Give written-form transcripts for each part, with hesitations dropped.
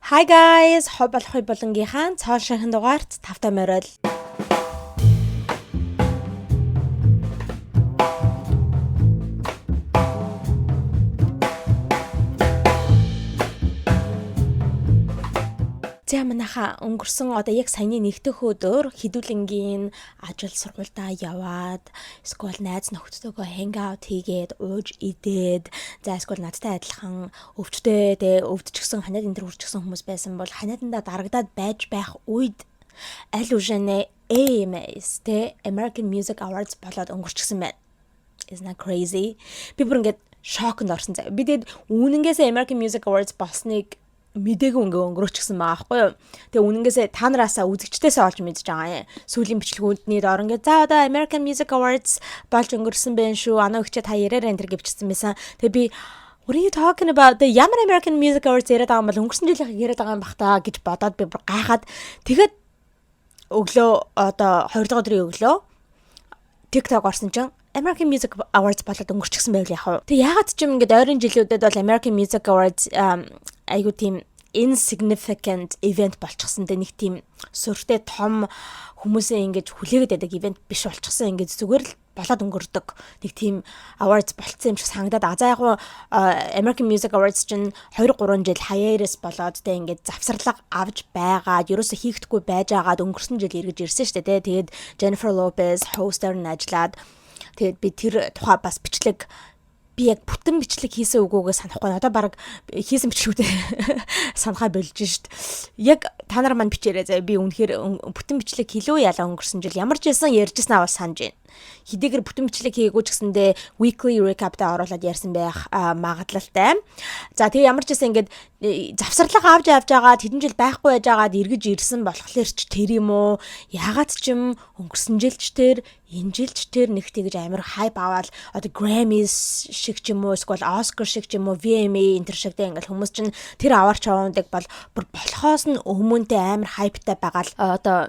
Hi guys, хоболхой болонгийнхаа цааш шахин дугаарт тавтай морил. За манайха өнгөрсөн одоо яг саяны нэгдэх өдөр хідүүлэнгийн ажил сургуультай яваад эсвэл найз нөхдөдөө hangout хийгээд ууж идээд за эсвэл надтай адилхан өвчтөе өвдчихсэн ханаад энэ төр үрчсэн хүмүүс байсан бол ханаадандаа дарагдаад байж байх үед аль үшэнэ AMAs American Music Awards болоод өнгөрчихсөн байна. Isn't that crazy? Би бүр ингээд шокнд орсон заа. Би тэгээд үүнээс American Music Awards болсныг мэдээгүй өнгөрөөчихсөн байгаа байхгүй юу. Тэгээ үнэнгээсээ та нараасаа үзэгчдээсээ олж мэдж байгаа юм. Сүүлийн бичлэгүүдний доор ингээд за одоо American Music Awards болж өнгөрсөн байх шүү. Анаа өгчээ та яраараа энэ төр гэвчсэн байсан. Тэгээ би what are you talking about? The ямар American Music Awards яриад байгаа юм бол өнгөрсөн жилийнх яриад байгаа юм бах та гэж бодоод би бүр гайхаад тэгээд өглөө одоо 20 дахь өдрийн өглөө TikTok орсон чинь American Music Awards болоод өнгөрчихсөн байвал яах вэ? Тэг яагаад ч юм ингээд ойрын жилүүдэд бол American Music Awards айгуу тийм insignificant event болчихсон. Тэ нэг тийм сүртэй том хүмүүсээ ингэж хүлээгээд байдаг event биш болчихсон. Ингэж зүгээр л болоод өнгөрдөг. Нэг тийм awards болцсон юм шиг санагдаад за яг American Music Awards чинь 2 3 жил хаяарас болоод тэ ингэж завсарлага авч байгаад ерөөсө хийгдэхгүй байж байгаад өнгөрсөн жил эргэж ирсэн шүү дээ. Тэгээд Jennifer Lopez host-аар нь ажиллаад тэгээд би тэр тухай бас бичлэг би яг бүтэн бичлэг хийсэн үгүйгээ санахгүй. Одоо баг хийсэн бичлэгүүдээ санахаа болж шít. Яг та нар маань бичээрэй заа. Би үнэхээр бүтэн бичлэг хийлөө ялаа өнгөрсөн жил ямар ч байсан ярьжсэн аваа санаж байна. Хэдийгээр бүтэн бичлэг хийгээгүй ч гэсэндээ weekly recap-д оруулаад ярьсан байх магадлалтай. За тэгээ ямар ч байсан ингээд завсарлага авч байгаа тэдэн жил байхгүй байж байгаад эргэж ирсэн болохоор ч тэр юм уу? Ягаад ч юм өнгөрсөн жилч тэр энэ жилч тэр нэг тэгж амар хайп аваад одоо Grammys шиг ч юм уу эсвэл Oscar шиг ч юм уу VMA энэ төр шигтэй ингээл хүмүүс чинь тэр аваарч аваадаг бол болохоос нь өмнөдөө амар хайптай байгаа л одоо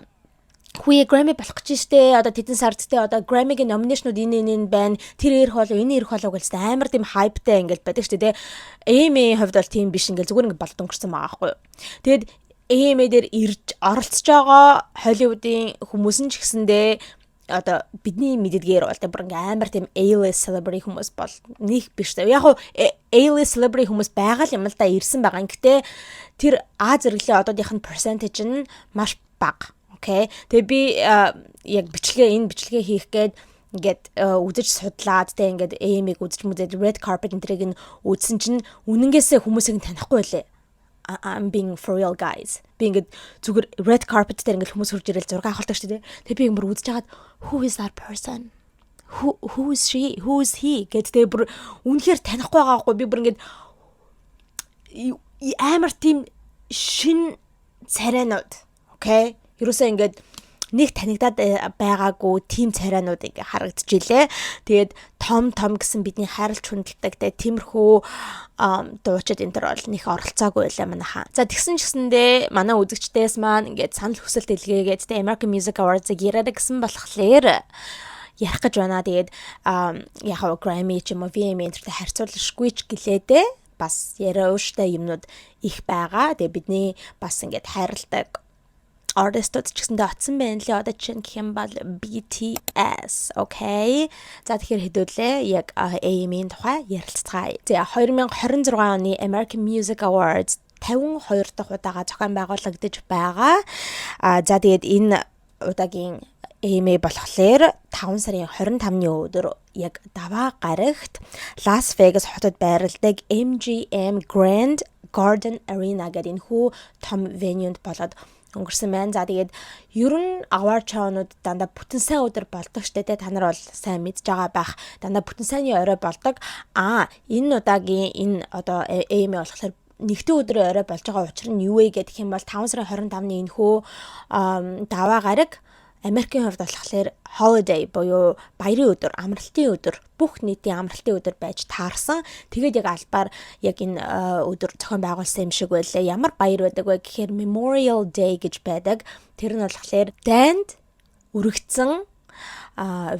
хүү Grammy болох гэж штэ одоо тэдэн сард те одоо Grammy-гийн номинашнууд энэ байна тэр ирэх болов энэ ирэх болов гэж амар тийм хайптай ингээл байдаг штэ те AMA хувьд бол тийм биш ингээл зүгээр ингээд болд өнгөрсөн байгаа байхгүй юу. Тэгэд AMA дээр ирж оролцож байгаа Hollywood-ийн хүмүүс нь ч гэсэндээ одоо бидний мэддгээр бол тэ бүр ингээм амар тийм A-list celebrity хүмүүс бол нэг биш тэ. Яг хуу A-list celebrity хүмүүс байгаа л юм л да ирсэн байгаа. Гэхдээ тэр А зэрэглээ одоодынх нь percentage нь маш бага. Окей. Тэгээ би яг энэ бичлэгээ хийх гээд ингээд үзэж судлаад тэ ингээд AM-ийг үзэж мүзээд red carpet энтрийг нь үзсэн чинь үнэнгээсээ хүмүүсийг танихгүй байлээ. I'm being for real guys. Би ингээд зүгээр red carpet дээр ингээд хүмүүс хурж ирэл зураг авахлаа шүү дээ. Тэгээ би ингээд үзэж хагаад who is that person? Who is she? Who is he? гэдэг бүр үнэхээр танихгүй байгаагүй би бүр ингээд амар тийм шин царайнууд. Окей. Ерөөсөө ингээд нэг танигдаад байгаагүй тим царайнууд ингээ харагдчихжээ. Тэгээд том гэсэн бидний хайрлж хүндэлдэг тиймэрхүү дуучид энэ төр бол нэг оролцоогүй байлаа манайхаа. За тэгсэн ч гэсэндээ манай үзэгчдээс маань ингээд санал хүсэлт илгээгээд тэ American Music Awards-ыг яриад гэсэн болохоор ярих гэж байна. Тэгээд яг Grammy ч юм уу VMA энтертэй харьцуулшгүй ч гэлээдээ бас яриа ууштай юмнууд их байгаа. Тэгээд бидний бас ингээд хайрладаг artistууд ч гэсэндээ оцсон байна лээ. Одоо чинь гэх юм бол BTS. Окей. За тэгэхээр хэдүүлээ яг AMA-ийн тухай ярилцгаая. За 2026 оны American Music Awards 52 дахь удаага зохион байгуулагдаж байгаа. За тэгээд энэ удаагийн AMA болохоор 5 сарын 25-ны өдөр яг даваа гарагт Las Vegas хотод байрладаг MGM Grand Garden Arena гэдэг энэ хүү том venue-д болоод өнгөрсөн байна. За тэгээд ер нь award show-нууд дандаа бүтэн сайн өдөр болдог штэ тэ та нар бол сайн мэдж байгаа байх. Дандаа бүтэн сайнны орой болдог. Энэ удаагийн энэ одоо AMA болохоор нэгдүгээр өдрийн орой болж байгаа учир нь юу вэ гэх юм бол 5 сарын 25-ны энэ хүү даваа гараг Америкийн хувьд болохоор holiday буюу баярын өдөр, амралтын өдөр, бүх нийтийн амралтын өдөр байж таарсан. Тэгээд яг албаар яг энэ өдөр зохион байгуулсан юм шиг байлаа. Ямар баяр байдаг вэ гэхээр Memorial Day гэж байдаг. Тэр нь болохоор дайнд өргөцсөн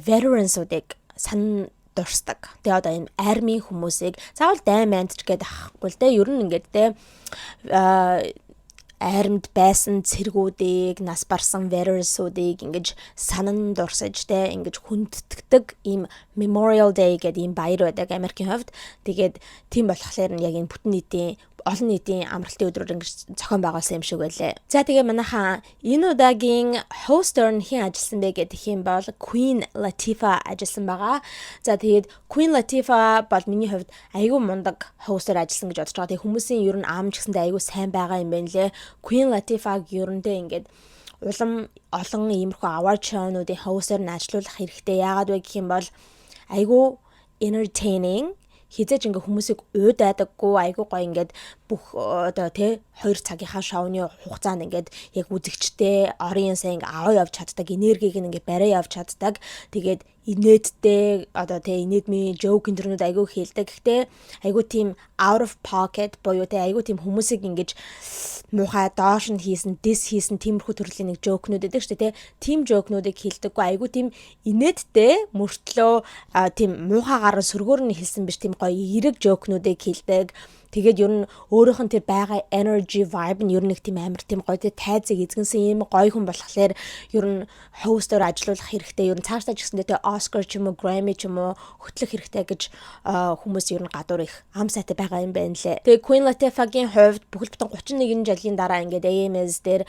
veterans-уудыг санал дурсдаг. Тэгээ одоо энэ армийн хүмүүсийг заавал дайманд ч гэдэг ахгүй л дээ. Ер нь ингээд дээ айрамд байсан цэргүүдийг, нас барсан veterans-уудыг ингэж санан дурсаж те ингэж хүндэтгдэг ийм Memorial Day гэдэг ийм баяр байдаг Америкийн хувьд. Тэгээд тийм болохоор яг энэ бүтэн нийтийн олон нийтийн амралтын өдрөөр ингэж зохион байгуулсан юм шиг байлээ. За тэгээ манайхаа энэ удаагийн host-оор нь хэн ажилласан бэ гэдэг юм бол Queen Latifah ажилласан байгаа. За тэгээд Queen Latifah бол миний хувьд айгүй мундаг host-оор ажилласан гэж бодож байгаа. Тэгээ хүмүүсийн ер нь ам ч гэсэндээ айгүй сайн байгаа юм байна лээ. Queen Latifah ерөндөө ингээд улам олон иймэрхүү award show-нуудын host-оор нь ажиллах хэрэгтэй. Яагаад вэ гэх юм бол айгүй entertaining хизээж ингээ хүмүүсийг уйдаадаггүй айгүй гоё ингээд бүх одоо тий 2 цагийнхаа шоуны хугацаанд ингээд яг үзэгчтэй audience ингээ аваа явж чаддаг, энергийг ингээ барай явж чаддаг. Тэгээд инээдтэй одоо тий инээдмийн joke интернүүд айгүй хийлдэг. Гэхдээ айгүй тийм out of pocket боёо тий айгүй тийм хүмүүсийг ингэж муухай доош нь хийсэн, diss хийсэн тиймэрхүү төрлийн нэг joke-нууд байдаг шүү дээ тий. Тим joke-нуудыг хийлдэггүй айгүй тийм инээдтэй мөртлөө тийм муухайгаар сөргөөр нь хэлсэн биш тийм гоё эрэг joke-нуудыг хийлдэг. Тэгээд ер нь өөрийнх нь тэр байгаа energy vibe нь ер нь нэг тийм амар тийм гоё тайзыг эзэгэнсэн юм гоё хүн болохоор ер нь host-оор ажиллах хэрэгтэй. Ер нь цаашдаа ч гэсэндээ тэ Oscar ч юм уу, Grammy ч юм уу хөтлөх хэрэгтэй гэж хүмүүс ер нь гадуур их ам сайтай байгаа юм байна лээ. Тэгээд Queen Latifah-гийн хувьд бүхэл бүтэн 31 жилийн дараа ингээд AMAs дээр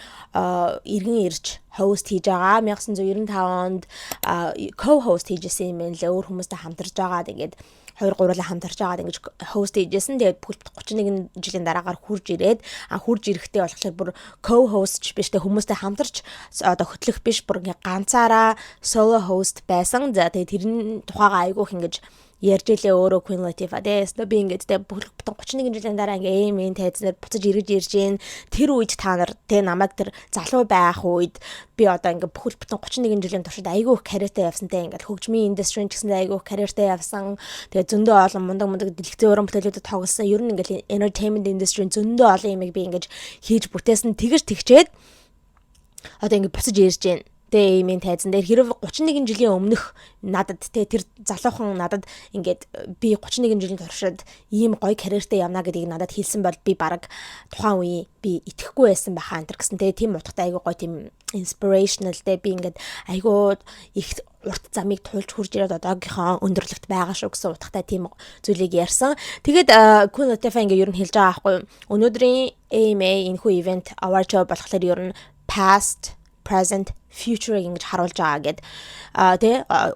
иргэн ирж host хийж байгаа. 1995 онд co-host хийжсэн юм байна лээ. Өөр хүмүүстэй хамтарж байгаа. Тэгээд 2-3-аа хамтарч байгаад ингэж host хийжсэн. Тэгээд бүхэл 31 жилийн дараагаар хурж ирээд хурж ирэхдээ болохоор бүр co-host биш тэ хүмүүстэй хамтарч одоо хөтлөх биш бүр ингээ ганцаараа solo host байсан. За тэгээд тэрний тухайгаа айгүйх ингэж ярьж илээ өөрөө Queen Latifah дээ. Би ингээд тэ бүхэл бүтэн 31 жилийн дараа ингээ AMA-ийн тайзнаар буцаж ирж гин. Тэр үед та нар тэ намайг тэр залуу байх үед би одоо ингээ бүхэл бүтэн 31 жилийн туршид айгүйх карьертай явсантай ингээд хөгжмийн индустрийн ч гэсэн айгүйх карьертай явсан. Тэгээд зөндөө олон мундаг дэлгэцэн уран бүтээлүүдэд тоглосон. Ер нь ингээд entertainment industry-ийн зөндөө олон юмыг би ингээд хийж бүтээсэн. Тэгэж тэгчээд одоо ингээ буцаж ирж гин. Тэ имийн тайзан дээр хэрэг 31 жилийн өмнөх надад тэ тэр залуухан надад ингээд би 31 жилийн туршид ийм гоё карьертэй явна гэдгийг надад хэлсэн бол би баг тухайн үе би итгэхгүй байсан байхаа энэ гэсэн тэ тийм утгатай айгуу гоё тийм inspirational тэ би ингээд айгуу их урт замыг туулж хурж ирээд одоогийнхоо өндөрлөгт байгаа шүү гэсэн утгатай тийм зүйлийг ярьсан. Тэгээд Queen Latifah ингээ ер нь хэлж байгаа байхгүй юу? Өнөөдрийн AMA энэхүү event award show болохоор ер нь past, present, future ингэж харуулж байгаа гэд тэ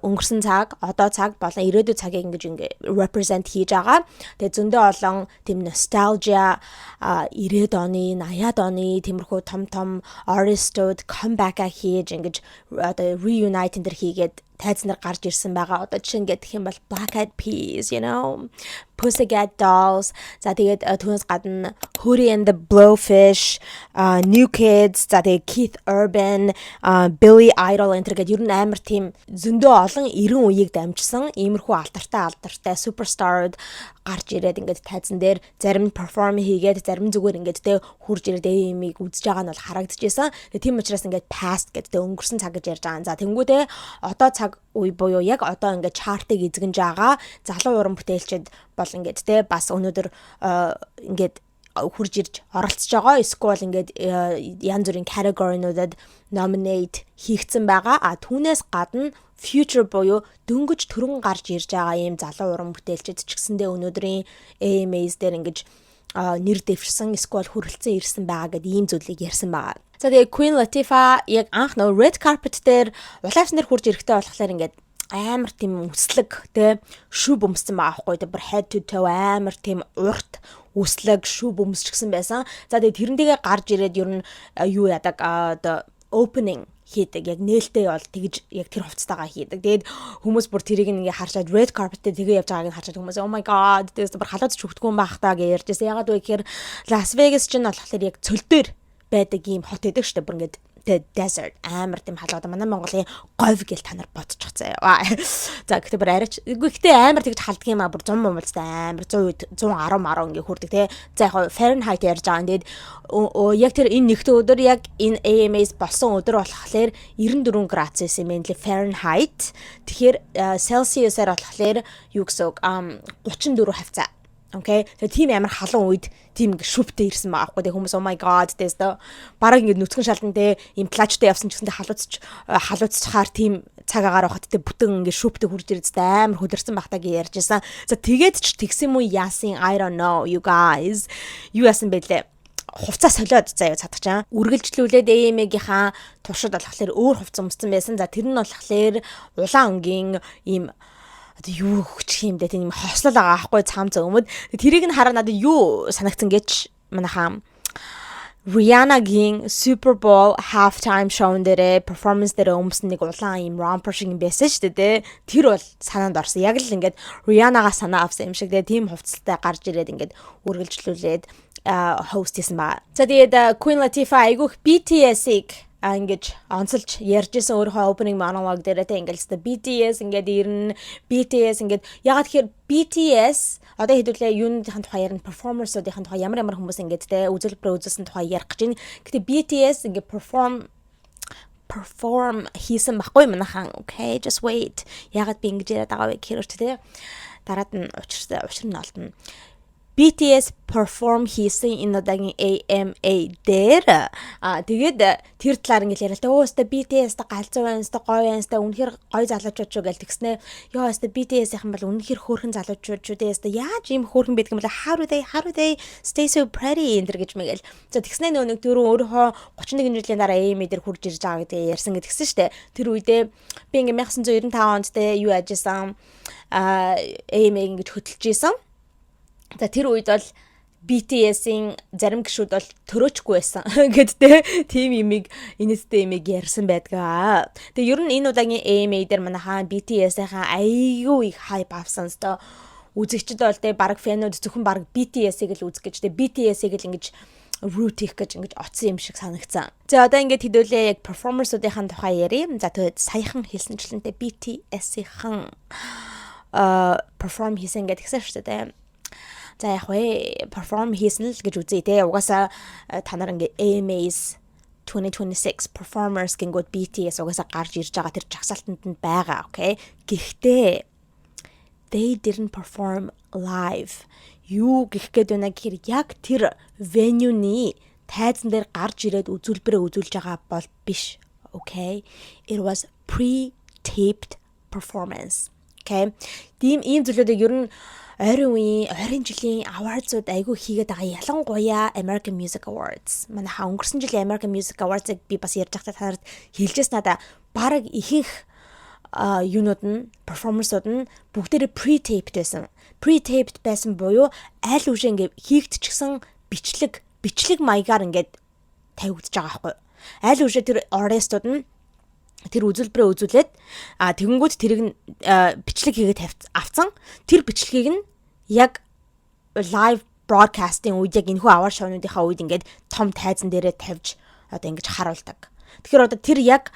өнгөрсөн цаг, одоо цаг болон ирээдүйн цагийг ингэж ингээ represent хийж байгаа. Тэгээ зөндөө олон тийм nostalgia 90-ад оны, 80-ад оны тиймэрхүү том artistууд comeback хийж ингэж одоо reunite энэ хийгээд тайзнаар гарч ирсэн байгаа. Одоо жишээ нь гэх юм бол Black Eyed Peas, you know, Pussycat Dolls. За тэгээд түүнээс гадна Hootie and the Blowfish, New Kids, за тэгээд Keith Urban, Billy Idol энэ гэдэг ер нь амар тийм зөндөө олон 90 үеийг дамжсан иймэрхүү алдартай суперстарууд гарч ирээд ингээд тайзан дээр зарим перформ хийгээд зарим зүгээр ингээд тэ хурж ирээд AMA-г үзэж байгаа нь бол харагдчихсан. Тэгээ тийм учраас ингээд past гэдэг тэ өнгөрсөн цаг гэж ярьж байгаа. За тэнгуүтээ одоо цаг үе буюу яг одоо ингээд чартыг эзэгнэж байгаа залуу уран бүтээлчд бол ингээд тэ бас өнөөдөр ингээд хурж ирж оролцож байгаа. Эсвэл ингээд янз бүрийн category-нуудад nominate хийгдсэн байгаа. Түүнээс гадна future буюу дөнгөж төрөн гарч ирж байгаа ийм залуу уран бүтээлчд ч гэсэндээ өнөөдрийн AMAs дээр ингэж нэр дэвшсэн эсвэл хүрэлцэн ирсэн байгаа гэдэг ийм зүйлийг ярьсан байгаа. За тэгээ Queen Latifah яг анх нөө red carpet дээр улаавсан дээр хурж ирэхтэй болохоор ингээд амар тийм үслэг тэ шүб өмссөн байгаа байхгүй тэ бүр head to toe амар тийм урт үслэг шүб өмсчихсэн байсан. За тэгээ тэрнтэйгээ гарч ирээд ер нь юу яадаг одоо opening хийдэг яг нээлттэй бол тэгж яг тэр хувцастайгаа хийдэг. Тэгээд хүмүүс бүр тэрийг ингээ харчаад red carpet дээр тэгээ явж байгааг нь харчаад хүмүүс oh my god this бүр халууц чүгтгүүн байх таа гэж ярьжсэн. Ягаад вэ гэхээр Las Vegas чинь болохоор яг цөл дээр байдаг ийм хот байдаг шүү дээ. Бүр ингээ desert амар тийм халуу. Манай Монголын говь гэл та нар бодчих заяа. За гэхдээ бүр арайч гэхдээ амар тэгж халддаг юм аа бүр 100 муулцтай амар 100 10 ингээ хүрдэг те. За яг Fahrenheit ярьж байгаа. Тэгээд яг тэр энэ нэгдүгээр өдөр яг энэ AMAs болсон өдөр болохоор 94 градус юм байна лээ Fahrenheit. Тэгэхээр Celsius-аар болохоор юу гэсэн үг 34 хавцаа Okay. Тэгээ тийм амар халуун үед тийм ингээ шүптэй ирсэн байгаа байхгүй. Тэгээ хүмүүс oh my god this the бараг ингээ нүцгэн шалдан те им плажтай явсан ч гэсэн халууцчаар тийм цаг агаар байхад те бүтэн ингээ шүптэй хурж ирээд амар хөдөрсөн багтаа гэж ярьжсэн. За тэгээд ч тэгсэн мүү яасан I don't know you guys. Юу яасан бэлээ? Хувцас солиод заяа цадагчаа. Үргэлжлүүлээд AM-гийнхаа туршид болохоор өөр хувцас өмссөн байсан. За тэр нь болохоор улаан өнгийн ийм юу ч юмдээ тийм хослол байгаа аахгүй цаам зөөмөд. Тэрийг нь хараа надад юу санагдсан гэж манайхаа Rihanna-гийн Super Bowl halftime show-н дээр performance дээр өмсөн нэг улаан юм romper шиг юм байсан шүү дээ. Тэр бол санаанд орсон. Яг л ингээд Rihanna-га санаа авсан юм шиг тийм хувцастай гарч ирээд ингээд үргэлжлүүлээд host хийсэн ба. За тэгээд Queen Latifah айгүйх BTS-ийг ингэж онцолж ярьжсэн өөрийнхөө opening monologue дээр тэ ингээл BTS ингээд ирнэ BTS ингээд ягаад тэгэхээр BTS одоо хэдүүлээ юуныхын тухай ярина performers-уудын тухай ямар хүмүүс ингээд тэ үзүүлбэрээ үзүүлсэн тухай ярих гэж байна. Гэтэ BTS ингээд perform хийсэн байхгүй манайхан. Okay, just wait. Ягаад би ингэж яриад байгаа вэ гэхээр тэ дараад нь учир нь олдно. BTS perform хийсэн энэ удаагийн AMA дээр тэгээд тэр талаар ингэ яриа л та өөстө BTS та галзуу байна, өөстө гоё байна, өөстө үнэхээр гоё залуучууд шүү гэж тэгснэ. Ёо өөстө BTS-ийн бол үнэхээр хөөрхөн залуучууд шүү дээ. Өөстө яаж ийм хөөрхөн байдаг юм бэ? How do they stay so pretty энэ гэж мэгэл. За тэгснэ нэг дөрөв өөрийнхөө 31 жилийн дараа AMA дээр хурж ирж байгаа гэдэг ярьсан гэдгсэн шүү дээ. Тэр үедээ би ингэ 1995 онд те юу яжсан AMA ингэж хөтлөж ийсэн. За тэр үед бол BTS-ийн зарим гишүүд бол төрөөчгүй байсан гэдтэй тийм имийг инээдтэй имийг ярьсан байдгаа. Тэгээ ер нь энэ удаагийн AMA дээр манайхаа BTS-ийн айгүй их хайп авсан ста үзэгчд бол тэ баг фэнүүд зөвхөн баг BTS-ийг л үзэх гэж тэ BTS-ийг л ингэж root хийх гэж ингэж оцсон юм шиг санагцсан. За одоо ингэж хэдүүлээ яг performers-уудын тухай ярив. За тэгээд саяхан хэлсэнчлэнтэй BTS-ийн perform хийсэн гэдгсэн шүү дээ. За яг вэ perform хийсэн л гэж үзье те. Угаасаа та нар ингээ AMAs 2026 performers гингүүд BTS угаасаа гарч ирж байгаа тэр жагсаалтанд нь байгаа, okay? Гэхдээ they didn't perform live. Юу гэх гээд байна гэхээр яг тэр venue-ний тайзан дээр гарч ирээд үзүүлбэрээ үзүүлж байгаа бол биш, okay? It was pre-taped performance. Okay? Ийм зүйлүүдийг ер нь ойрын жилийн awards-ууд айгүй хийгээд байгаа ялангуяа American Music Awards. Манайхаа өнгөрсөн жилийн American Music Awards-ыг би бас ярьж байхдаа та нарт хэлжээс надаа бараг ихэнх юунууд нь performance-ууд нь бүгдээрээ pre-taped байсан. Pre-taped байсан буюу аль үшээ ингээ хийгдчихсэн бичлэг маягаар ингээд тавигдж байгаа байхгүй. Аль үшээ тэр artist-ууд нь тэр үзүүлбэрээ үзүүлээд тэгэнгүүт тэрийг бичлэг хийгээд авцсан. Тэр бичлэгийг нь яг live broadcasting үед яг энэхүү award show-нуудынхаа үед ингээд том тайзан дээрээ тавьж одоо ингэж харуулдаг. Тэгэхээр одоо тэр яг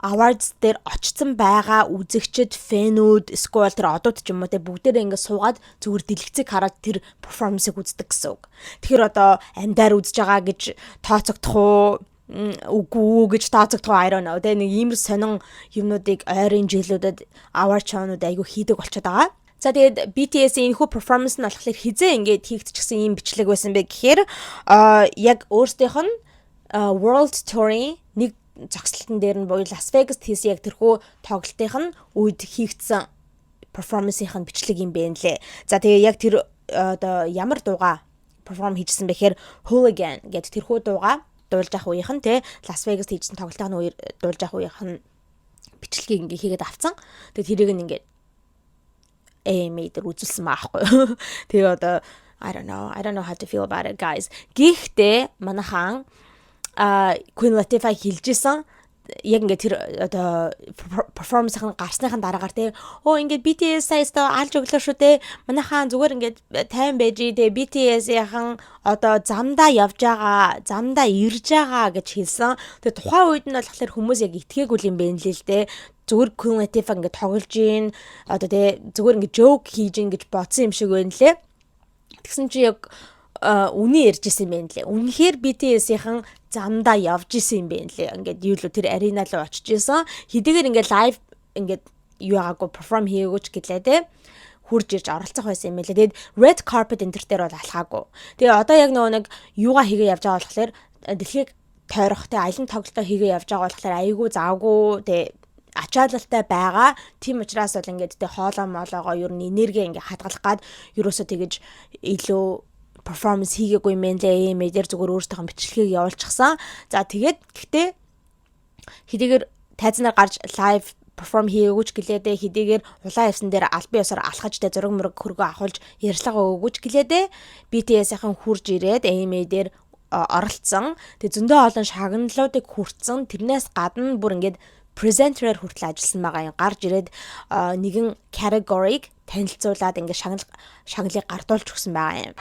awards дээр очсон байгаа үзэгчд, фэнүүд, эсвэл тэр одууд ч юм уу те бүгдээрээ ингээд суугаад зүгээр дэлгэцийг хараад тэр performance-ыг үздэг гэсэн үг. Тэгэхээр одоо амдаар үзэж байгаа гэж тооцогдох уу? Үгүй гэж тооцогдох I don't know. Тэ нэг ийм сонин юмнуудыг ойрын жилүүдэд award show-нууд айгүй хийдэг болчиход байгаа. За тэгээд BTS-ийн энэхүү performance нь болохоор хизээ ингээд хийгдчихсэн ийм бичлэг байсан бэ гэхээр яг өөрсдийнх нь World Tour-ийн нэг зогсолтын дээр нь буюу Las Vegas хийсэн яг тэрхүү тоглолтынх нь үед хийгдсэн performance-ийн бичлэг юм бэ нэлээ. За тэгээд яг тэр одоо ямар дууга perform хийжсэн бэ гэхээр Hooligan гэдэг тэрхүү дууга дуулж авах үеийнх нь те Las Vegas хийжсэн тоглолтын үеэр дуулж авах үеийнх нь бичлэгийг ингээ хийгээд авцсан. Тэгээд тэрийг нь ингээ AMA дээр үзүүлсэн маахгүй. Тэгээ одоо I don't know how to feel about it guys. Гэхдээ манайхан Queen Latifah хэлжсэн яг ингээ тэр одоо performance-ын гарсныхан дараагаар те ингээ BTS саяста алж өглөө шүү те манайхан зүгээр ингээ тайван байж те BTS-ийн одоо замдаа явж байгаа замдаа ирж байгаа гэж хэлсэн. Тэгээ тухайн үед нь болохоор хүмүүс яг итгээгүй юм байна лээ л те зүгээр Queen Latifah ингээ тоглож гин одоо те зүгээр ингээ joke хийж гин гэж бодсон юм шиг байна лээ. Тэгсэн чи яг үний ярьжсэн юм байна лээ. Үнэхээр BTS-ийн замдаа явж исэн юм байна лээ. Ингээд юу л тэр арена руу очиж исэн. Хэдийгээр ингээд live ингээд юу байгаагүй perform хийгээгүй ч гэлээ те. хурж ирж оролцох байсан юм байлээ. Тэгээд red carpet энэ төр бол алхаагүй. Тэгээ одоо яг нөгөө нэг юугаа хийгээ явж байгаа болохоор дэлхийг тойрох те аялын тоглолтоо хийгээ явж байгаа болохоор айгүй завгүй те ачаалалтай байгаа. Тийм учраас бол ингээд тэ хоолоо моолоогоо ер нь энерги ингээд хадгалах гад ерөөсөө тэгэж илүү performance хийгээгүй юм лээ. Медиар зүгээр өөртөө бичлэгийг явуулчихсан. За тэгээд гэхдээ хэдийгээр тайзнаар гарч live perform хийгээгүй ч гэлээдээ хэдийгээр улаан явсан дээр албан ёсоор алхаж тэ зураг мөрөг хөргөө авахулж ярьцлага өгөөгүй ч гэлээдээ BTS-ийн хурж ирээд AMA дээр оролцсон. Тэг зөндөө олон шагналуудыг хүртсэн. Тэрнээс гадна бүр ингээд presenter-аар хүртэл ажилласан байгаа юм. Гарч ирээд нэгэн category-г танилцуулаад ингээд шагналыг гардуулж өгсөн байгаа юм.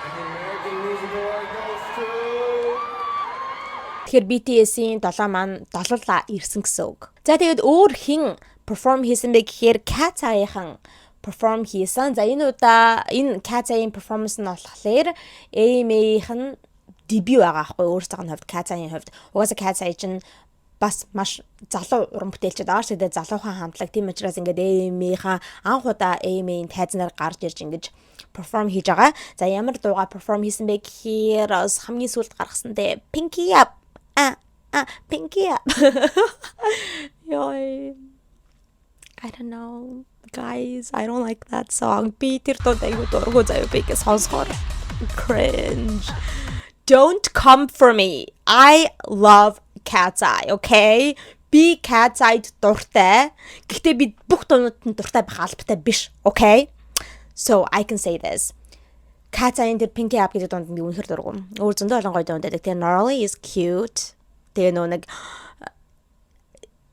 Тэгэхээр BTS-ийн 7 маань долуулаа ирсэн гэсэн үг. За тэгээд өөр хин perform хийсэн бэ гэхээр Cat's-ийн perform хийсэн. За энэ удаа энэ Cat's-ийн performance нь болохоор AMA-ийн debut байгаа байхгүй өөрсдөө хувьд Cat's-ийн хувьд. Угаасаа Cat's-ийн чинь бас маш залуу уран бүтээлчд байгаа шүү дээ. Залуухан хамтлаг тийм учраас ингээд AMA-ийн анх удаа AMA-ийн тайзнаар гарч ирж ингэж perform хийж байгаа. За ямар дууга perform хийсэн бэ гэхээр хамгийн сүүлд гаргасан дээ Pinky Up. Pinky Up. Yoi. I don't know. Guys, I don't like that song. Би тэр дуу аягүй дургу заяа би гэж сонсохоор cringe. Don't come for me. I love Cat's-Eye, okay? Би Cat's-Eye дуртай. Гэхдээ би бүх дуунууд нь дуртай байх албатай биш, okay? So I can say this. Cat's-Eye дээр Pinky Up гэдэг дунд би үнэхээр дургу. Өөр зөндөө олон гоё дунд байдаг. Тэгээ Gnarly is cute. Тэгээ нөө нэг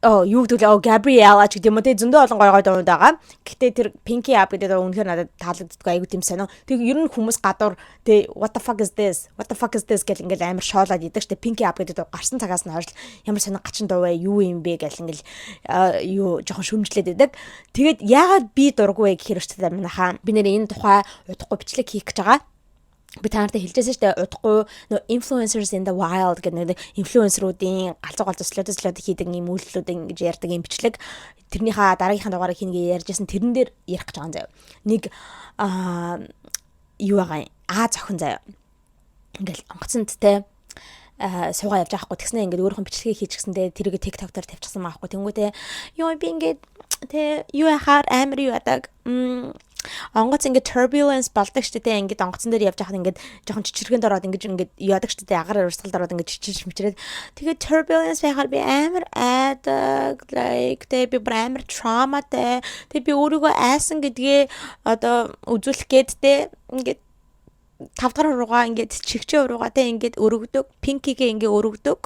юу гэдвэл Gabriella ч гэдэг юм уу те зөндөө олон гоё дунд байгаа. Гэхдээ тэр Pinky Up гэдэг дуу үнэхээр надад таалагддаг айгуу тийм сонио. Тэг ер нь хүмүүс гадуур те what the fuck is this гэл ингээл амар шоолоод идэг штэ Pinky Up гэдэг дуу гарсан цагаас нь хойш ямар сонио гачин дуу вэ юу юм бэ гэл ингээл юу жоохон шүмжлээд идэг. Тэгээд яагаад би дурггүй вэ гэхээр штэ манайхаа би нэр энэ тухай удахгүй бичлэг хийх гэж байгаа. Би танартай хэлжсэн шүү дээ удахгүй influencers in the wild гэдэг нэг инфлюенсеруудын галзуу слот хийдэг юм үйлдэлүүд ингэж ярьдаг юм бичлэг. Тэрнийхээ дараагийнхаа дугаарыг хийнгээ ярьжсэн тэрэн дээр ярих гэж байгаа юм заяа. Нэг юу байгаа зохин заяа. Ингээл онгоцонд те суугаа явж байхгүй тэгснэ ингээд өөрийнхөө бичлэгийг хийчихсэндээ тэрийг TikTok дээр тавьчихсан маахгүй. Тэнгүүтээ ёо би ингээд те юу яхаар амар юу ядаг онгоц ингээд turbulence болдог штэ те ингээд онгоцон дээр явж хахад ингээд жоохон чичирхэн дороод ингээд яадаг штэ те агаар урсгал дороод ингээд чичирч мичрээд тэгээд turbulence байхаар би амар айдаг like те би амар trauma те би өөрийгөө айсан гэдгээ одоо үзүүлэх гээд те ингээд 5 дахь руугаа ингээд чигчээ руугаа те ингээд өргөдөг Pinky-гээ ингээд өргөдөг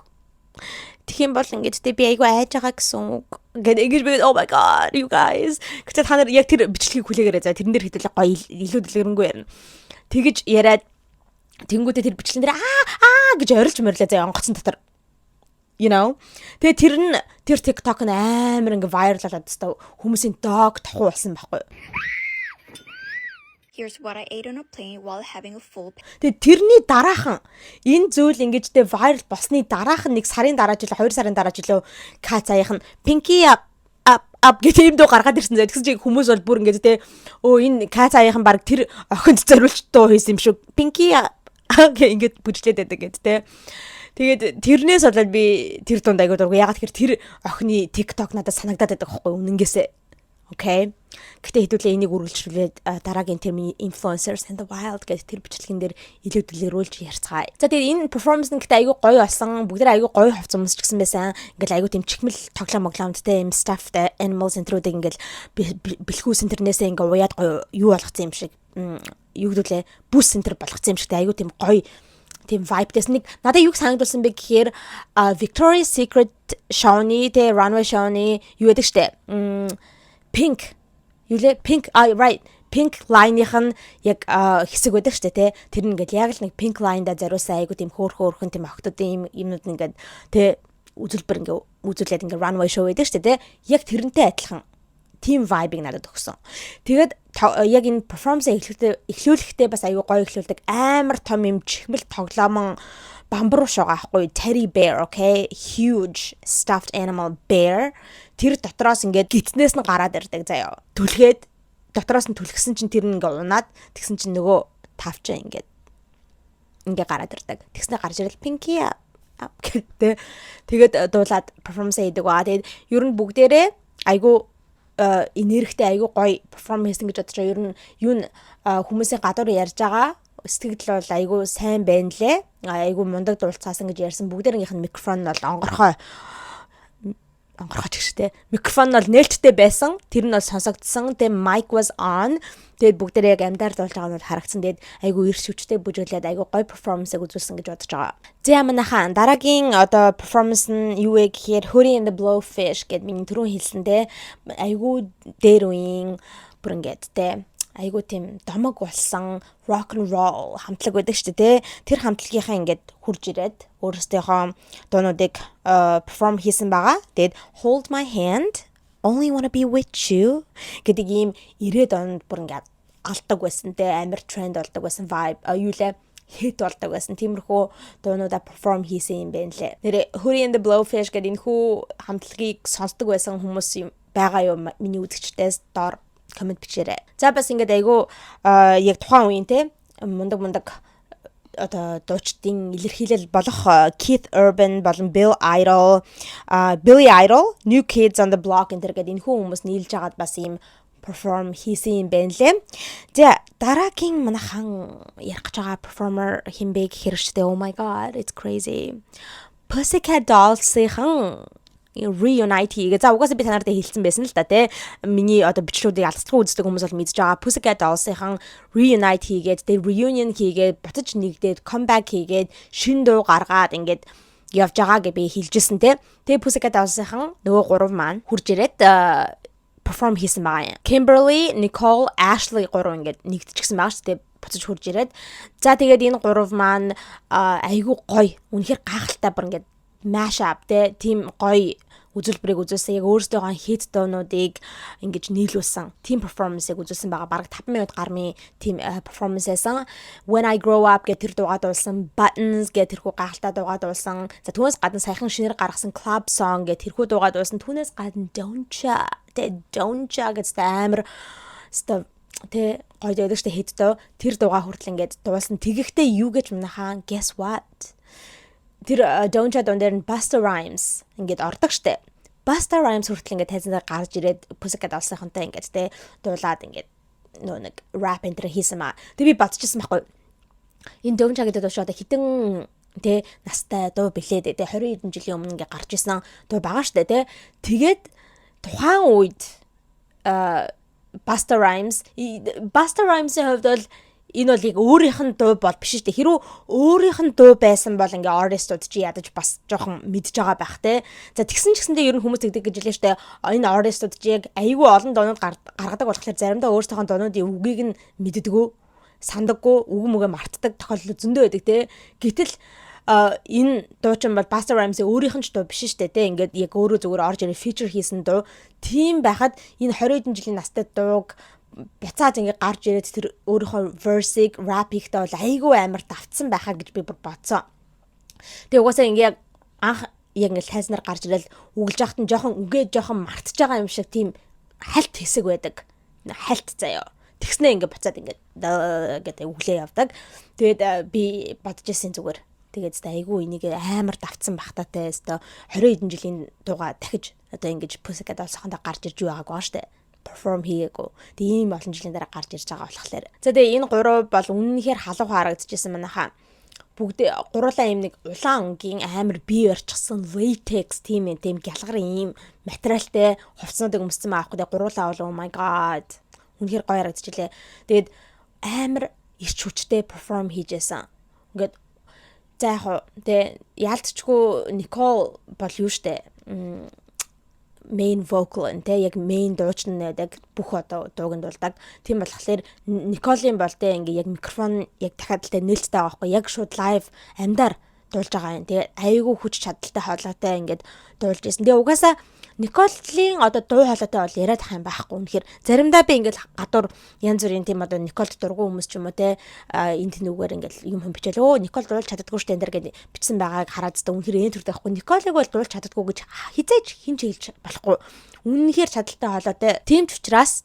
тэгхийн бол ингээд те би айгу айж байгаа гэсэн үг ингээд ингэж би oh my god you guys гэтэл та нар яг тэр бичлэгийг хүлээгээрэй за тэрэн дээр хэдүүлээ гоё илүү дэлгэрэнгүй ярина тэгэж яриад тэнгуүтээ тэр бичлэн дээр гэж орилж мөрлөө за онгоцон дотор you know тэгээ тэр TikTok нь амар ингээд viral болоод тест хүмүүсийн dog тохуу болсон байхгүй Here's what I ate on a plane while having a full. Тэгээ тэрний дараахан энэ зүйл ингэж тэ viral болсны дараахан нэг сарын дараа жилөө 2 сарын дараа жилөө Cat's-Eye-ийн Pinky Up гэдэг юм дуу гаргаад ирсэн зэ. Тэгсэн чинь хүмүүс бол бүр ингэж тэ энэ Cat's-Eye-ийн баг тэр охинд зориулж дуу хийсэн юм шүү. Pinky ингэж бүжлээд байдаг гэд тэ. Тэгээд тэрнээс болоод би тэр дунд айгуу дургу. Ягаад гэхээр тэр охины TikTok надад санагдаад байдаг байхгүй үнэнгээсээ. Okay. Гэтэ хэдүүлээ энийг үргэлжлүүлээд дараагийн term influencers in the wild гэдэг тэр бичлэгэн дээр илүү дэлгэрүүлж ярьцгаая. За тэгээд энэ performance нь гэтэ айгүй гоё болсон. Бүгд айгүй гоё хувцас өмсч гисэн байсан. Ингээл айгүй тийм чихмэл тоглоом моглоомдтэй юм stuffed animals энтрүүдийг ингээл бэлхүү центрнээсээ ингээ уяад гоё юу болгоцсон юм шиг. Юу гэдүүлээ бүс центр болгоцсон юм шиг айгүй тийм гоё тийм vibe-дэс нэг надад юу санагдулсан бэ гэхээр Victoria's Secret show-ны тэ runway show-ны юу гэдэг штэ. Pink right pink line-ийнх нь яг хэсэг байдаг штэ тий тэр нь ингээд яг л нэг pink line-да зариулсан айгу тийм хөөрхөн тийм охтуудын юмнууд ингээд тий үзүүлбэр ингээд үзүүлээд ингээд runway show байдаг штэ тий яг тэрнтэй адилхан team vibe-ыг надад өгсөн. Тэгээд яг энэ performance эхлүүлэхдээ бас айгу гоё эхлүүлдэг амар том юм чихмэл тоглоомон бамбар шугаа ахгүй teddy bear okay huge stuffed animal bear тэр дотроос ингээд гитнээс нь гараад ирдэг заяа. Түлхээд дотроос нь түлхсэн чинь тэр нь ингээ унаад тэгсэн чинь нөгөө тавчаа ингээ гараад ирдэг. Тэгснэ гарч ирэл Pinky гэдэг. Тэгээд дуулаад performance хийдэг ба. Тэгээд ер нь бүгдээрээ айгу энергтэй айгу гоё perform хийсэн гэж бодож байгаа. Ер нь юу н хүмүүсийн гадуур ярьж байгаа сэтгэл бол айгу сайн байна лээ. Айгу мундаг дуулцаасан гэж ярьсан. Бүгдээрийнх нь микрофон бол онгорхой ч гэжтэй. Микрофон бол нээлттэй байсан. Тэр нь бол сонсогдсон. Тэгээ mic was on. Тэгээд бүгдээрээ яг амьдаар дуулж байгаа нь бол харагдсан. Тэгээд айгу эрс хүчтэй бүжиглээд айгу гоё перформансыг үзүүлсэн гэж бодож байгаа. За манайхан дараагийн одоо перформанс нь юу вэ гэхээр Hootie and the Blowfish гэдэг миний түрүүн хэлсэндээ айгу дээр үеийн бүр ингээд те айгу тийм домог болсон rock and roll хамтлаг байдаг шүү дээ. Тэр хамтлагийнхаа ингээд хурж ирээд өөрсдийнхөө дуунуудыг perform хийсэн байгаа. Тэгээд Hold My Hand, Only Wanna Be With You гэдэг ийм 90-ад онд бүр ингээд алдаг байсан те амар тренд болдог байсан vibe юу лээ хит болдог байсан. Тиймэрхүү дуунуудаа perform хийсэн юм байна лээ. Нэр Hootie and the Blowfish гэдэг энэ хүү хамтлагийг сонсдог байсан хүмүүс юм байгаа юу миний үзэгчдээс доор коммент бичээрэй. За бас ингээд айгу яг тухайн үеийн те мундаг одоо дуучдын илэрхийлэл болох Keith Urban болон Billy Idol, New Kids on the Block энэ гэдэг энэ хүмүүс нийлж агаад бас ийм perform хийсэн юм байна лээ. За дараагийн манайхан ярих гэж байгаа performer хинбэ гэхээр ч oh my god, it's crazy. Pussycat Dolls-ийн reunite хийгээ. За угаасаа би танарт хэлсэн байсан л та тий. Миний одоо бичлүүдийг алдцгүй үздэг хүмүүс бол мэдж байгаа. Pussycat Dolls-ийн reunite хийгээд тэгээ reunion хийгээд ботж нэгдээд comeback хийгээд шин дуу гаргаад ингээд явж байгаа гэж би хэлжсэн тий. Тэгээ Pussycat Dolls-ийн нөгөө гурав маань хурж ирээд perform хийсэн байгаа юм. Kimberly, Nicole, Ashley гурав ингээд нэгдчихсэн байгаа шүү дээ. Буцаж хурж ирээд. За тэгээд энэ гурав маань айгүй гоё. Үнэхээр гайхалтай бүр ингээд mash up тийм гоё үзүүлбэрийг үзүүлсэн. Яг өөрсдийнхөө хит дуунуудыг ингэж нийлүүлсэн. Team performance-ыг үзүүлсэн байгаа. Бараг 5 минут гармын team performance байсан. When I Grow Up гэх тэр дуугаа дуулсан. Buttons гэх тэрхүү гайхалтай дуугаа дуулсан. За түүнээс гадна саяхан шинээр гаргасан Club Song гэх тэрхүү дуугаа дуулсан. Түүнээс гадна Don't Ya гэж амар тэ гоё байдаг штэ хит дуу. Тэр дуугаа хүртэл ингэж дуулсан. Тэгэхдээ юу гэж манайхаа guess what? Тэр Don't Ya дуун дээр нь Busta Rhymes ингээд ордог штэ. Busta Rhymes хүртэл ингээд тайзандаа гарч ирээд Pussycat Dolls-ынхантай ингээд тэ дуулаад ингээд нөө нэг rap энэ хийсэн маа. Тэг би бодчихсон байхгүй. Энэ Don't Ya гэдэг дуу шоо хитэн тэ настай дуу билээ тэ 20 хэдэн жилийн өмнө ингээд гарч исэн дуу байгаа штэ тэ. Тэгээд тухайн үед Busta Rhymes-ийн хувьд бол энэ бол яг өөрийнх нь дуу бол биш шүү дээ. Хэрвээ өөрийнх нь дуу байсан бол ингээ артистууд чи ядаж бас жоохон мэдж байгаа байх те. За тэгсэн ч гэсэндээ ер нь хүмүүс тэгдэг гэж хэлээ шүү дээ. Энэ артистууд чи яг айгүй олон дуунууд гаргадаг болохоор заримдаа өөрсдийнхөө дуунуудын үгийг нь мэддэггүй, сандаггүй, үг мөгөө мартдаг тохиолдол зөндөө байдаг те. Гэтэл энэ дуучин бол Busta Rhymes-ийн өөрийнх нь ч дуу биш шүү дээ те. Ингээд яг өөрөө зүгээр орж ирээ feature хийсэн дуу. Тийм байхад энэ 20 хэдэн жилийн настай дууг бяцаад ингээ гарч ирээд тэр өөрийнхөө verse-ийг rap хийхдээ бол айгүй амар давтсан байхаа гэж би бодсон. Тэгээ угаасаа ингээ анх яг ингээ тайзнаар гарч ирэл үгэлж яхад нь жоохон үгээ жоохон мартаж байгаа юм шиг тийм хальт хэсэг байдаг. Хальт заяа. Тэгснээ ингээ буцаад ингээ гэдэг үглээ явдаг. Тэгээд би бодож ирсэн зүгээр. Тэгээд айгүй энийг амар давтсан бахтаатай өстой 20 хэдэн жилийн дууга дахиж одоо ингээ Pussycat Dolls-ынхаа гарч ирж байгаагаа штэ. Perform хийгээгүй. Тэгээ ийм олон жилийн дараа гарч ирж байгаа болохоор. За тэгээ энэ гурав бол үнэнхээр халуун харагдчихсан манайхаа. Бүгд гурлаа ийм нэг улаан өнгийн амар бие орчихсан latex тийм гялгар ийм материалтай хувцснуудыг өмссөн маахгүй. Гурлаа бол oh my god. Үнэнхээр гоё харагдчихлээ. Тэгээд амар ирч хүчтэй perform хийжсэн. Ингээд за яг тэгээ яалтчгүй Nicole бол юу штэ main vocal and яг main дуучны яг бүх одоо дууг нь дуулдаг. Тийм болохоор Николийн бол тэ ингээ яг микрофон яг дахиад л нээлттэй байгаа байхгүй. Яг шууд live амьдаар дуулж байгаа юм. Тэгээ айгүй хүч чадалтай хоолойтой ингээд дуулж ирсэн. Тэгээ угаасаа Николийн одоо дуу хоолойтой бол яриад тах юм байхгүй. Үнэхээр заримдаа би ингээд гадуур янз бүрийн тийм одоо Николд дургу хүмүүс ч юм уу те энэ тэнүүгээр ингээд юм бичээл өө Никол дуулж чаддаггүй штэ энэ дэр гэж бичсэн байгааг хараад та үнэхээр энэ төртэй байхгүй. Николыг бол дуулж чаддаггүй гэж хизээж хинч хэлж болохгүй. Үнэхээр чадалтай хоолойтой. Тийм ч учраас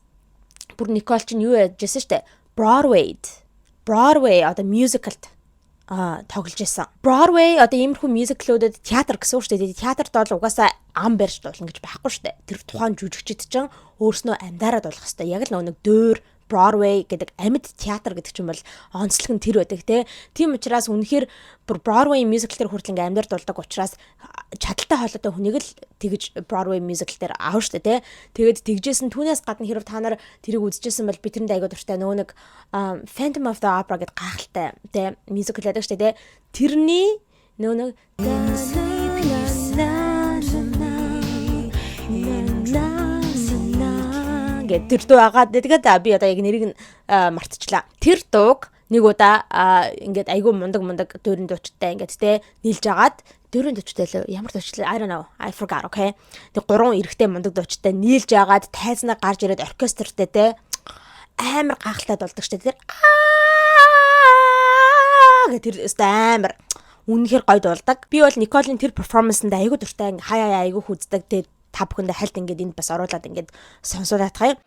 бүр Никол чинь юу яжсэн штэ. Broadway одоо musicalд тоглож байсан. Broadway одоо иймэрхүү мюзиклүүдэд театр гэсэн үг шүү дээ. Театрт бол угаасаа ам барьж дуулна гэж байхгүй шүү дээ. Тэр тухайн жүжигчид чинь өөрснөө амьдараа дуулах хэрэгтэй. Яг л нэг дөөр Broadway гэдэг амьд театр гэдэг чинь бол онцлог нь тэр байдаг тийм учраас үнэхээр Broadway musical дээр хүртэл ингээм амьдар дуулдаг учраас чадaltaй хоолойтой хүнийг л тэгж Broadway musical дээр аав штэ тэгээд тэгжсэн түүнээс гадна хэрэг та нар тэрийг үзчихсэн бол би тэрэнд айгуу дуртай нөгөө нэг Phantom of the Opera гэдэг гайхалтай musical байдаг штэ тэрний нөгөө тэр дуу агаад тэгээд би одоо яг нэрийг мартчихлаа. Тэр дууг нэг удаа ингээд айгүй мундаг дөрөв дуучтай ингээд нийлж агаад дөрөв дуучтай л ямар дуучтай I don't know I forgot okay. Тэг гурван эрэгтэй мундаг дуучтай нийлж агаад тайзнаа гарч ирээд оркестртэй амар гахалтай дуулдаг штэ тэр тэр амар үнэхээр гоё дуулдаг. Би бол Николын тэр перформансанд айгүй дуртай хаяа айгүй хүздэг тэр та бүхэндээ хальт ингээд энд бас оруулаад ингээд сонсуулаад тахая.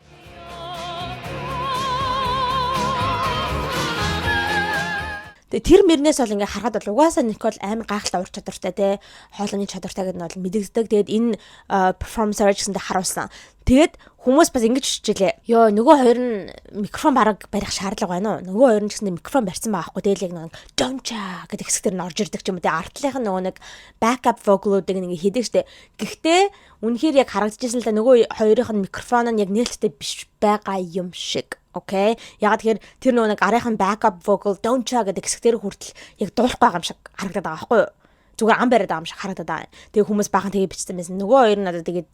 Тэгээ тэр мөрнөөс бол ингээд харахад бол угаасаа Никол амар гайхалтай ур чадвартай хоолойны чадвартай гэдэг нь бол мэдэгддэг. Тэгээд энэ перформансаар ч гэсэндээ харуулсан. Тэгээд хүмүүс бас ингэж хичээлээ. Йоо нөгөө хоёр нь микрофон бараг барих шаардлага байна уу? Нөгөө хоёр нь ч гэсэндээ микрофон барьсан байгаа байхгүй. Тэгэл яг нэг донча гэдэг хэсгээр нь орж ирдэг ч юм уу. Тэгээд артлынх нь нөгөө нэг backup vocalуудыг нэг хийдэг штэ. Гэхдээ үнэхээр яг харагдчихсан л да нөгөө хоёрынх нь микрофон нь яг нээлттэй биш байгаа юм шиг. Окей. Яг тэгэхээр тэр нөгөө нэг арайхан backup vocal dонча гэдэг хэсгээр хүртэл яг дуулахгүй байгаа юм шиг харагдаад байгаа байхгүй юу? Зүгээр ам бариад байгаа юм шиг харагдаад байгаа. Тэгээ хүмүүс баахан тэгээ бичсэн байсан. Нөгөө хоёр нь надад тэгээд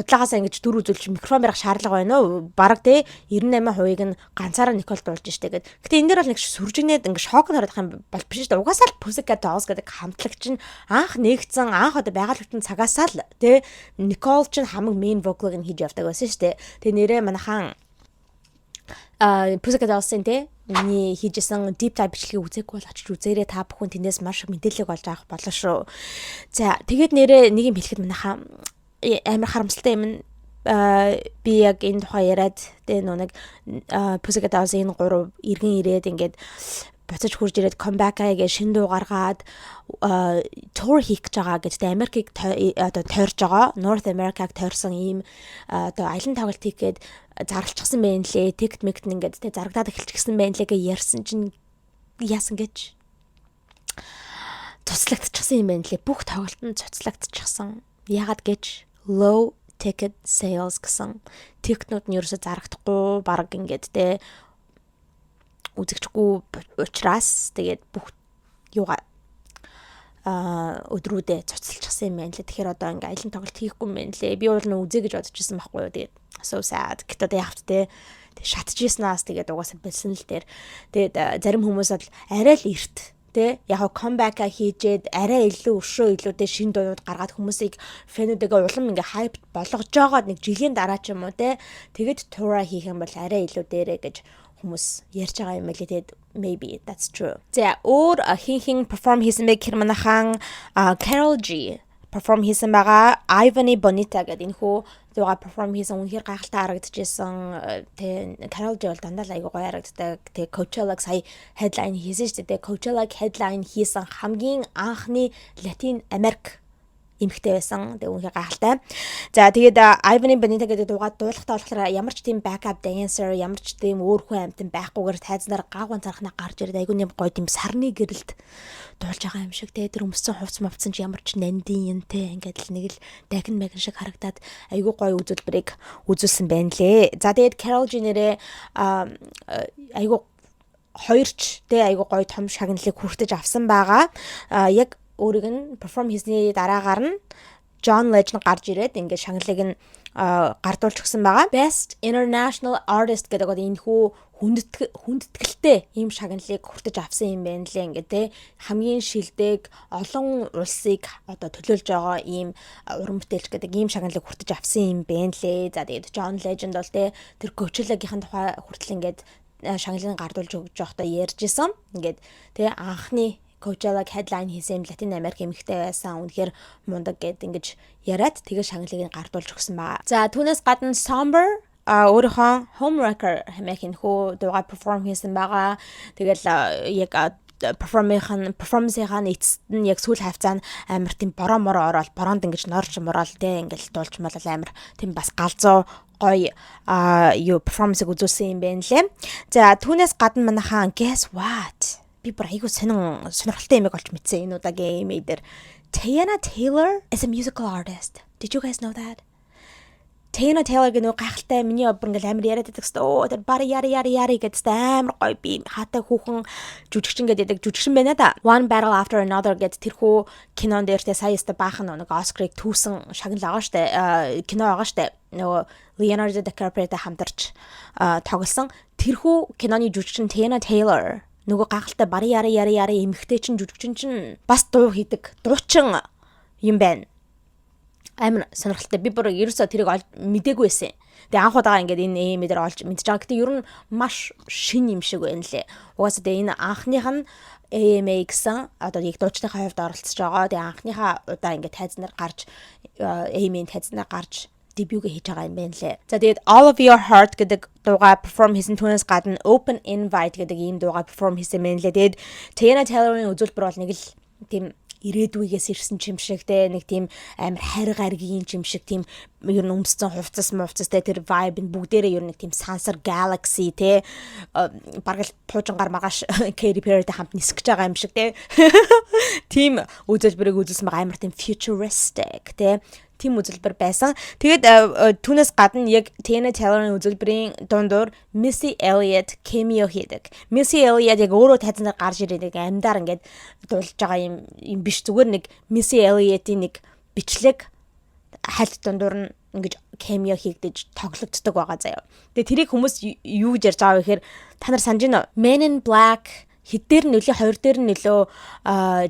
худлагаасаа ингэж дүр үзүүлж микрофон барих шаардлага байна уу? Бараг 98% нь ганцаараа Никол дуулж штэ гэд. Гэтэ энэ дээр бол нэг сүржигнээд ингэ шок нь харагдах юм бол биш штэ. Угаасаа л Pussycat Dolls гэдэг хамтлагч нь анх нэгдсэн анх одоо байгаалагчны цагаасаа л тэ Никол ч хамаг main vocal-ыг нь хийж явдаг байсан штэ. Тэгээ нэрээ манайхан Pussycat Dolls-ын миний хийжсэн deep dive бичлэгийг үзээгүй бол очиж үзээрэй та бүхэн тэндээс маш их мэдээлэл олж авах болно шүү. За тэгээд нэрээ нэг юм хэлэхэд манайхаа амар харамсалтай юм би яг энэ тухай яриад нэг Pussycat Dolls-ын 3 иргэн ирээд ингээд буцаж хурж ирээд comeback гэж шинэ дуу гаргаад tour хийх гэж байгаа гэж Америкийг одоо тойрж байгаа North America-г тойрсон ийм одоо аялан тоглолт хийх гээд зарлчихсан байна лээ. Тикт мэгт ингээд зарагдаад эхэлчихсэн байна лээ гэж ярьсан чинь яасан гэж цуцлагдчихсан юм байна лээ. Бүх тоглолт нь цуцлагдчихсан. Яагаад гэж low ticket sales гэсэн тиктнууд нь ерөөсө зарагдахгүй баг ингээд үзэгчгүй учраас тэгээд бүх юугаа өдрүүдээ цуцлчихсан юм байна лээ. Тэгэхээр одоо ингээ аялын тоглолт хийхгүй юм байна лээ. Би бол нөө үзье гэж бодож ирсэн байхгүй юу. Тэгээд so sad. Гэтэл одоо яавт шатчихснаас тэгээд угаасаа бэлсэн л дээр. Тэгээд зарим хүмүүс бол арай л эрт яг comeback хийжээд арай илүү өшөө илүүтэй шин дуунууд гаргаад хүмүүсийг фэнүүдээ улам ингээ хайп болгож жагаад нэг жилийн дараа ч юм уу тэгээд тура хийх юм бол арай илүү дээрэ гэж хүмүүс ярьж байгаа юм лээ. Тэгээд maybe that's true. За өөр хин perform хийсэн бэ гэхээр манайхан Carol G perform хийсэн байгаа. Ivany Bonita гэдэг энэ хүү зугаа perform хийсэн үнэхээр гайхалтай харагдчихсэн. Carol G бол дандаа л айгуу гоё харагддаг. Тэгээ Coachella-г сая headline хийсэн шүү дээ. Coachella-г headline хийсэн хамгийн анхны Латин Америк эмэгтэй байсан. Тэгээ үнэхээр гайхалтай. За тэгээд Ivany Bonita гэдэг дуугаа дуулахтаа болохоор ямар ч тийм backup dancer, ямар ч тийм өөр хүн амтан байхгүйгээр тайзнаар гав ганцаархнаа гарч ирээд айгүй нэм гоё тийм сарны гэрэлд дуулж байгаа юм шиг тэр өмссөн хувц мовцсон ч ямар ч нандин ингээд л нэг л дахин мэгэн шиг харагдаад айгүй гоё үзүүлбэрийг үзүүлсэн байна лээ. За тэгээд Carol G нэрээ айгүй хоёрч айгүй гоё том шагналыг хүртэж авсан байгаа. Яг өөрийг нь perform хийсний дараагаар нь John Legend гарч ирээд ингээд шагналыг нь гардуулж өгсөн байгаа. Best International Artist гэдэг энэ хүү хүндэтгэлтэй ийм шагналыг хүртэж авсан юм байна лээ. Ингээд хамгийн шилдэг олон улсыг одоо төлөөлж байгаа ийм уран бүтээлч гэдэг ийм шагналыг хүртэж авсан юм байна лээ. За тэгээд John Legend бол тэр Coachella-гийнхэн тухай хүртэл ингээд шагналыг гардуулж өгж байхдаа ярьж исэн. Ингээд анхны Coachella headline хийсэн Латин Америк эмэгтэй байсан. Үнэхээр мундаг гэд ингэж яриад тэгээ шагналыг гардуулж өгсөн байгаа. За түүнээс гадна Somber өөрийнхөө Homewrecker хэмээх энэхүү дуугаа perform хийсэн байгаа. Тэгэл яг performance-ийн эцэст нь яг сүүл хавцаанд амар тийм бороо мороо ороод бороонд ингэж норж мороол те ингээл дуулж малал амар тийм бас галзуу гоё юу performance-ыг үзүүлсэн юм байна лээ. За түүнээс гадна манайхаа guess what? Би бүр айгу сонирхолтой юм олж мэдсэн энэ удаагийн имэй дээр. Teyana Taylor is a musical artist. Did you guys know that? Teyana Taylor гэнэ гайхалтай миний обр ингээл амар яриад байдаг шүү. Тэр бара яри гэдэгт амар гоё би хаатай хүүхэн жүжигчин гэдэг жүжигчин байна да. One Battle After Another гэдэг тэрхүү кинон дээр тэ сая өстө баахан нэг Оскарыг түүсэн шагнал байгаа штэ. Кино байгаа штэ. Нөгөө Leonardo DiCaprio-тэй хамтарч тоглосон. Тэрхүү киноны жүжигчин Teyana Taylor нөгөө гайхалтай бара яри эмэгтэй чин жүжигчин чин бас дуу хийдэг. Дуучин юм байна. Амар сонирхолтой. Би бүр ерөөсөө тэрийг мдээгүй байсан. Тэгээ анх удаага ингээд энэ мэдэр олж мэдж байгаа. Гэтэ ер нь маш шин юм шиг байна лээ. Угаасаа тэгээ энэ анхных нь AMA гэсэн одоо яг дуучдынхаа хувьд оролцож байгаа. Тэгээ анхныхаа удаа ингээд тайзнаар гарч AMA-ийн тайзнаар гарч дебютгээ хийж байгаа юм байна лээ. За тэгээд All of Your Heart гэдэг дуугаа perform хийсэн түүнээс гадна Open Invite гэдэг ийм дуугаа perform хийсэн байна лээ. Тэгээд Teyana Taylor-ын үзүүлбэр бол нэг л тийм ирээдүйгээс ирсэн юм шиг те нэг тийм амар хайр гаргийн юм шиг тийм ер нь өмсцэн хувцас те тэр vibe нь бүгдээрээ ер нь нэг тийм сансар galaxy те бараг л пуужингаар маргааш Katy Perry-тэй хамт нисгэж байгаа юм шиг те тийм үзэлбэрийг үзүүлсэн байгаа амар тийм futuristic те тийм үзэлбэр байсан. Тэгээд түүнээс гадна яг Teyana Taylor-ын үзэлбэрийн дундуур Missy Elliott cameo хийдэг. Missy Elliott яг өөрөө тайзнаар гарч ирээд амьдаар ингээд дуулж байгаа юм биш, зүгээр нэг Missy Elliott-ийн нэг бичлэг хальт дундуур нь ингээд cameo хийгдэж тоглогддог байгаа заяа. Тэгээд тэрийг хүмүүс юу гэж ярьж байгаа вэ гэхээр та нар санаж байна уу? Men in Black хэдээр нөлөө хоёр дээр нөлөө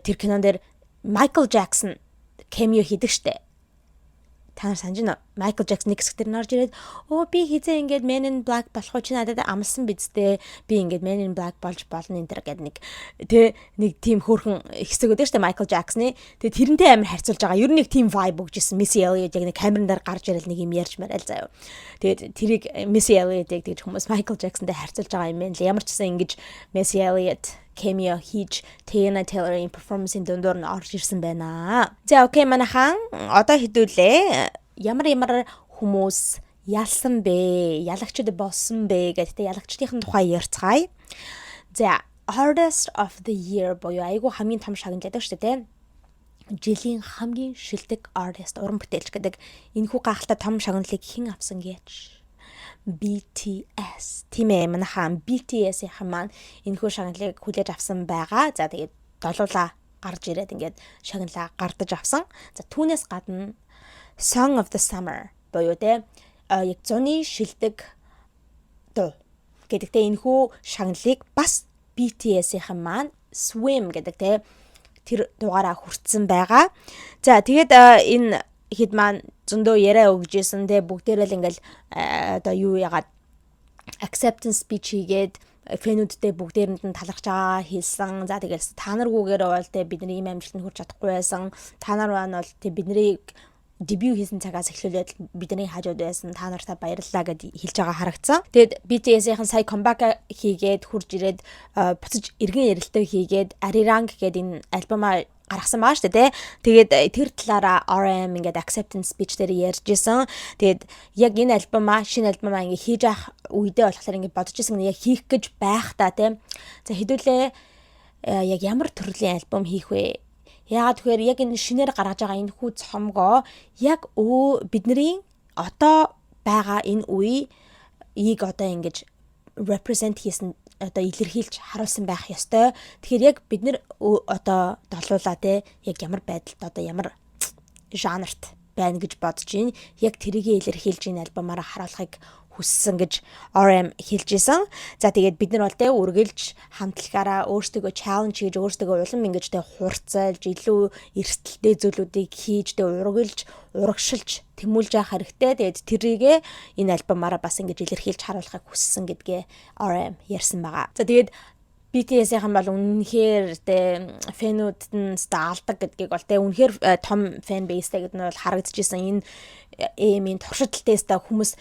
тэр кинон дээр Michael Jackson cameo хийдэг штэ. Та нар санаж байна уу? Michael Jackson нэг хэсгээр норж ирээд би хизээ ингээд Men in Black болох чи надад амлсан бидтэй. Би ингээд Men in Black болж болно энэ төр гэдэг нэг тийм хөөрхөн хэсэг өгдөө штэ Michael Jackson-ы. Тэгээ тэрнтэй амар харьцуулж байгаа. Ер нь нэг тийм vibe өгчсэн. Missy Elliott яг нэг камерын дээр гарч ирэл нэг юм ярьж мараал заяа. Тэгээд тэрийг Missy Elliott-ийг тэгж хүмүүс Michael Jackson-тэй харьцуулж байгаа юм байна л. Ямар ч гэсэн ингэж Missy Elliott cameo хийж Teyana Taylor-ийн performance-ийн дундуур нь орж ирсэн байна. За окей манайхан одоо хэдүүлээ. Ямар хүмүүс ялсан бэ? Ялагчд болсон бэ гэдэгт ялагчдын тухай ярьцгаая. За Artist of the Year буюу айгу хамгийн том шагналдаг шүү дээ. Жилийн хамгийн шилдэг artist уран бүтээлч гэдэг энэхүү гайхалтай том шагналыг хэн авсан гэж BTS. Тийм ээ манайхан BTS-ийн маань энэхүү шагналыг хүлээж авсан байгаа. За тэгээд долуулаа гарч ирээд ингээд шагналаа гардаж авсан. За түүнээс гадна Song of the Summer буюу те яг зуны шилдэг дуу гэдэгтэй энэхүү шагналыг бас BTS-ийн маань Swim гэдэг те тэр дугаараа хүртсэн байгаа. За тэгээд энэ хэд маань зөндөө яриа өгжсэн те бүгдээрээ л ингээл одоо юу ягаад acceptance speech хийгээд фэнүүдтэй бүгдээрэнд нь талархж байгаа хэлсэн. За тэгэл та наргүйгээр бол те бидний ийм амжилтанд хүрч чадахгүй байсан. Та нар маань бол те бидний дебют хийсэн цагаас эхлүүлээд бидний хажууд байсан. Та нартай баярлалаа гэд хэлж байгаа харагдсан. Тэгэд BTS-ийн сая comeback хийгээд хурж ирээд буцаж эргэн ярилтаа хийгээд Arirang гэдэг энэ альбомаа гаргасан байгаа шүү дээ. Тэгээд тэр талаараа RM ингээд acceptance speech дээр ярьжсэн. Тэгээд яг энэ альбомаа шинэ альбомаа ингээд хийж авах үедээ болохоор ингээд бодож ирсэн яг хийх гэж байх та тийм. За хэдүүлээ яг ямар төрлийн альбом хийх вэ? Яагаад тэгэхээр яг энэ шинээр гаргаж байгаа энэ хүү цомгоо яг бидний одоо байгаа энэ үеийг одоо ингэж represent хийсэн одоо илэрхийлж харуулсан байх ёстой. Тэгэхээр яг бид нэр одоо долуулаа те яг ямар байдалд одоо ямар жанрт байна гэж бодож байна. Яг тэрийгэ илэрхийлж энэ альбомаараа харуулахыг хүссэн гэж RM хэлж исэн. За тэгээд бид нар бол тэ үргэлж хамтлагаараа өөрсдөө challenge хийж өөрсдөө улам ингэж тэ хурцлж илүү эрсдэлтэй зүйлүүдийг хийж тэ урагшилж тэмүүлж явах хэрэгтэй. Тэгээд тэрийгэ энэ альбомаараа бас ингэж илэрхийлж харуулахыг хүссэн гэдгээ RM ярьсан байгаа. За тэгээд BTS-ийн бол үнэхээр тэ фэнүүд нь алдаг гэдгийг бол тэ үнэхээр том фэн бейстэй гэдэг нь бол харагдчихсан. Энэ ийм туршилталтайстай хүмүүс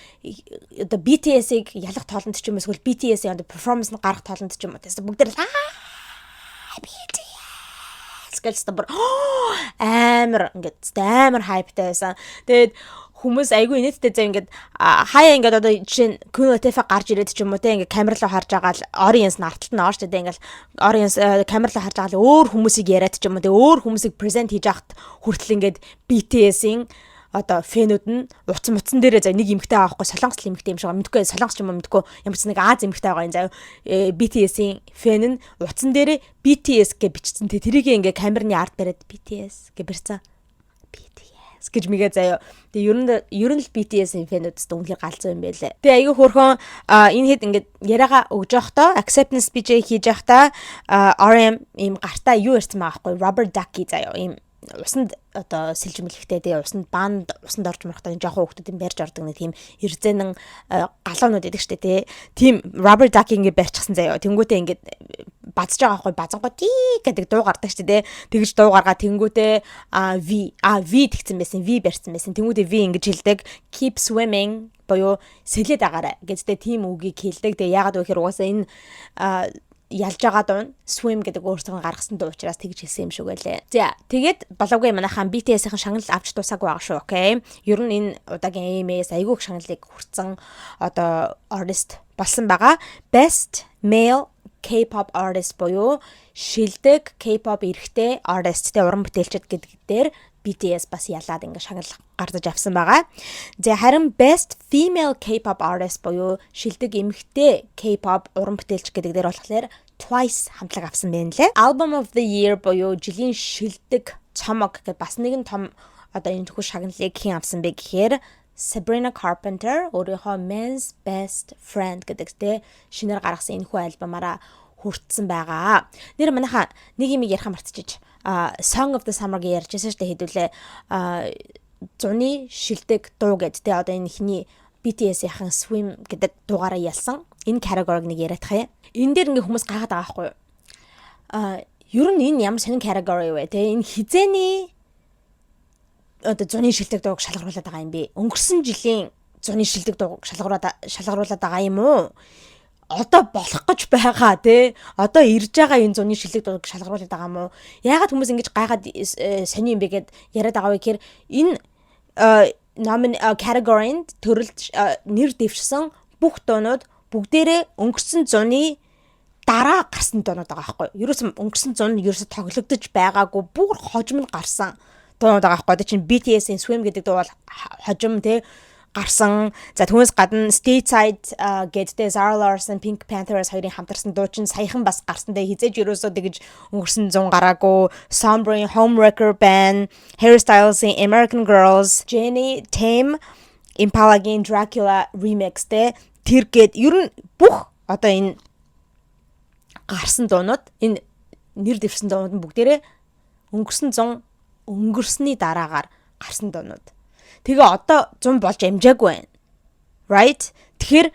одоо BTS-ийг ялах тоолонд ч юм уу эсвэл BTS-ийн одоо перформанс нь гарах тоолонд ч юм уу тэс бүгд BTS гэж бүр амар ингээд амар хайптай байсан. Тэгээд хүмүүс айгүй инээдтэй зав ингээд хаяа ингээд одоо жишээ нь кинотефа гарч ирээд ч юм уу те ингээд камер руу харж байгаа л audience нарталт нь орч тэ ингээд audience камер руу харж байгаа л өөр хүмүүсийг яриад ч юм уу те өөр хүмүүсийг презент хийж авахт хүртэл ингээд BTS-ийн одоо фэнүүд нь уцсан дээрээ зав нэг эмэгтэй аахгүй солонгос эмэгтэй юм шиг мэдгүй солонгос ч юм уу мэдгүй ямар ч нэг Аз эмэгтэй байгаа юм зав BTS-ийн фэн нь уцсан дээрээ BTS гэж бичсэн те тэрийг ингээд камерны ард бариад BTS гэж барьсан гэж мэгээ заяа. Тэгээ ер нь л BTS-ийн фэнүүдс үнэхээр галзуу юм байлээ. Тэгээ айгүй хөөрхөн энэ хэд ингээд яриага өгж явахдаа acceptance speech хийж явахдаа RM ийм гартаа юу ярьсан байгаа байхгүй Robert Ducky заяа. Ийм усанд одоо сэлжмэлхтэй тэгээ усанд орж мөрөхдөө жоохон хүүхдүүд барьж ордог нэг тийм эрзэнэн галуунууд байдаг штэ тий. Тийм Robert Ducky ингээд барьчихсан заяа. Тэнгүүтээ ингээд базж байгаа байхгүй базангоо тий гэдэг дуу гардаг штэ тий. Тэгж дуу гаргаа тэнгүүтээ V тэгсэн байсан. V барьсан байсан. Тэнгүүтээ V ингэж хэлдэг keep swimming боёо сэлээд агаарай гэдэгтэй тийм үгийг хэлдэг. Тэгээ яагаад вэ гэхээр угаасаа энэ ялж байгаа дуу swim гэдэг өөрсдөө гаргасан дуу учраас тэгж хэлсэн юм шиг байлээ. За тэгээд болоогүй манайхан BTS-ийн шагнал авч дуусаагүй байгаа шүү. Окей. Ер нь энэ удаагийн AMA-с айгүй их шагналыг хүртсэн одоо artist болсон байгаа. Best Male K-pop artist буюу шилдэг K-pop эрэгтэй artistтэй уран бүтээлчд гэдгээр BTS бас ялаад ингээ шагнал гардаж авсан байгаа. За харин Best Female K-pop artist буюу шилдэг эмэгтэй K-pop уран бүтээлч гэдэг дээр болохоор Twice хамтлаг авсан байна лээ. Album of the Year буюу жилийн шилдэг цомог гэдэг бас нэгэн том одоо энэ төхөөр шагналыг хэн авсан бэ гэхээр Sabrina Carpenter өөрийнхөө Men's Best Friend гэдэгтэй шинээр гаргасан энэ хүү альбомаараа хүртсэн байгаа. Нэр манайхаа нэг юм ярих мартчихж Song of the Summer-г ярьжсэн шүү дээ хэдүүлээ зуны шилдэг дуу гэдэг те одоо энэ ихний BTS-ийн Swim гэдэг дуугаараа ялсан энэ category-г нэг яриадах юм. Энэ дээр ингээ хүмүүс гайхаад байгаа байхгүй юу? Ер нь энэ ямар сонин category вэ те энэ хизээний одоо зуны шилдэг дууг шалгаруулад байгаа юм бэ? Өнгөрсөн жилийн зуны шилдэг дууг шалгаруулад байгаа юм уу? Одоо болох гэж байгаа тий. Одоо ирж байгаа энэ зуны шилдэг дууг шалгаруулад байгаа юм уу? Яагаад хүмүүс ингэж гайхаад сони юм бэ гэд яриад байгаа вэ гэхээр энэ category-нд төрөлж нэр дэвшсэн бүх дуунууд бүгдээрээ өнгөрсөн зуны дараа гарсан дуунууд байгаа байхгүй юу? Ерөөсөн өнгөрсөн зун ерөөсө тоглогдож байгаагүй бүр хожимд гарсан дуунууд байгаа байхгүй юу? Одоо чинь BTS-ийн Swim гэдэг дуу бол хожим тий гарсан. За түүнээс гадна Stateside гэдэг Zara Larsson Pink Panthers хоёрын хамтарсан дуу чинь саяхан бас гарсан. Тэгээ хизээж ерөөсөө тэгж өнгөрсөн 100 гараагүй. Sombra-ийн Homewrecker Band, Harry Styles-ийн American Girls, Jennie Tame Impala-гийн Dracula remix тэ тэр гээд ер нь бүх одоо энэ гарсан дуунууд энэ нэр дэвшсэн дуунууд нь бүгдээрээ өнгөрсөн 100 өнгөрсний дараагаар гарсан дуунууд. Тэгээ одоо 100 болж амжаагүй байна. Right? Тэгэхээр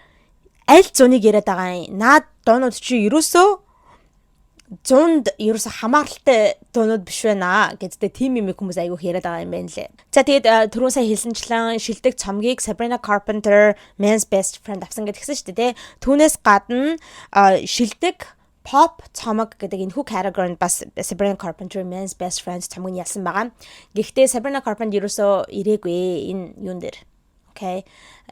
аль 100-ыг яриад байгаа юм? Наад дуунууд чи ерөөсөө 100-д ерөөсөө хамааралтай дуунууд биш байна гэдэгтэй тим юм хүмүүс айгүйх яриад байгаа юм байна лээ. За тэгээд түрүүн сая хэлсэнчлэн шилдэг цомгийг Sabrina Carpenter Men's Best Friend авсан гэдгсэн шүү дээ. Түүнээс гадна шилдэг pop цомог гэдэг энэ хүү category-нд бас Sabrina Carpenter Men's Best Friends цомог нь ялсан байгаа. Гэхдээ Sabrina Carpenter ерөөсөө ирээгүй энэ юун дээр. Okay.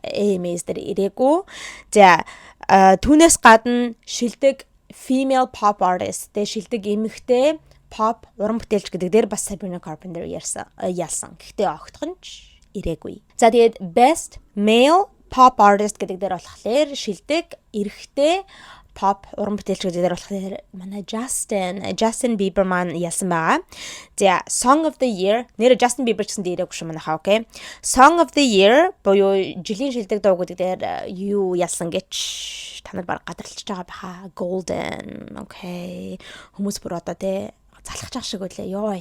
AMAs дээр ирээгүй. За түүнээс гадна шилдэг female pop artist тэ шилдэг эмэгтэй pop уран бүтээлч гэдэг дээр бас Sabrina Carpenter ялсан. Гэхдээ огтхон ч ирээгүй. За тэгээд best male pop artist гэдэг дээр болохоор шилдэг эрэгтэй pop уран бүтээлч гэдэг дээр болохоор манай Justin Bieber маань ялсан байгаа. За Song of the Year нэр Justin Bieber гэсэн дээрээгүй шүү манайхаа окей. Song of the Year буюу жилийн шилдэг дуу гэдэг дээр юу ялсан гэж та нар баг гадарлаж байгаа баха. Golden окей. Хүмүүс бүр одоо те залхаж ах шиг үлээ ёо.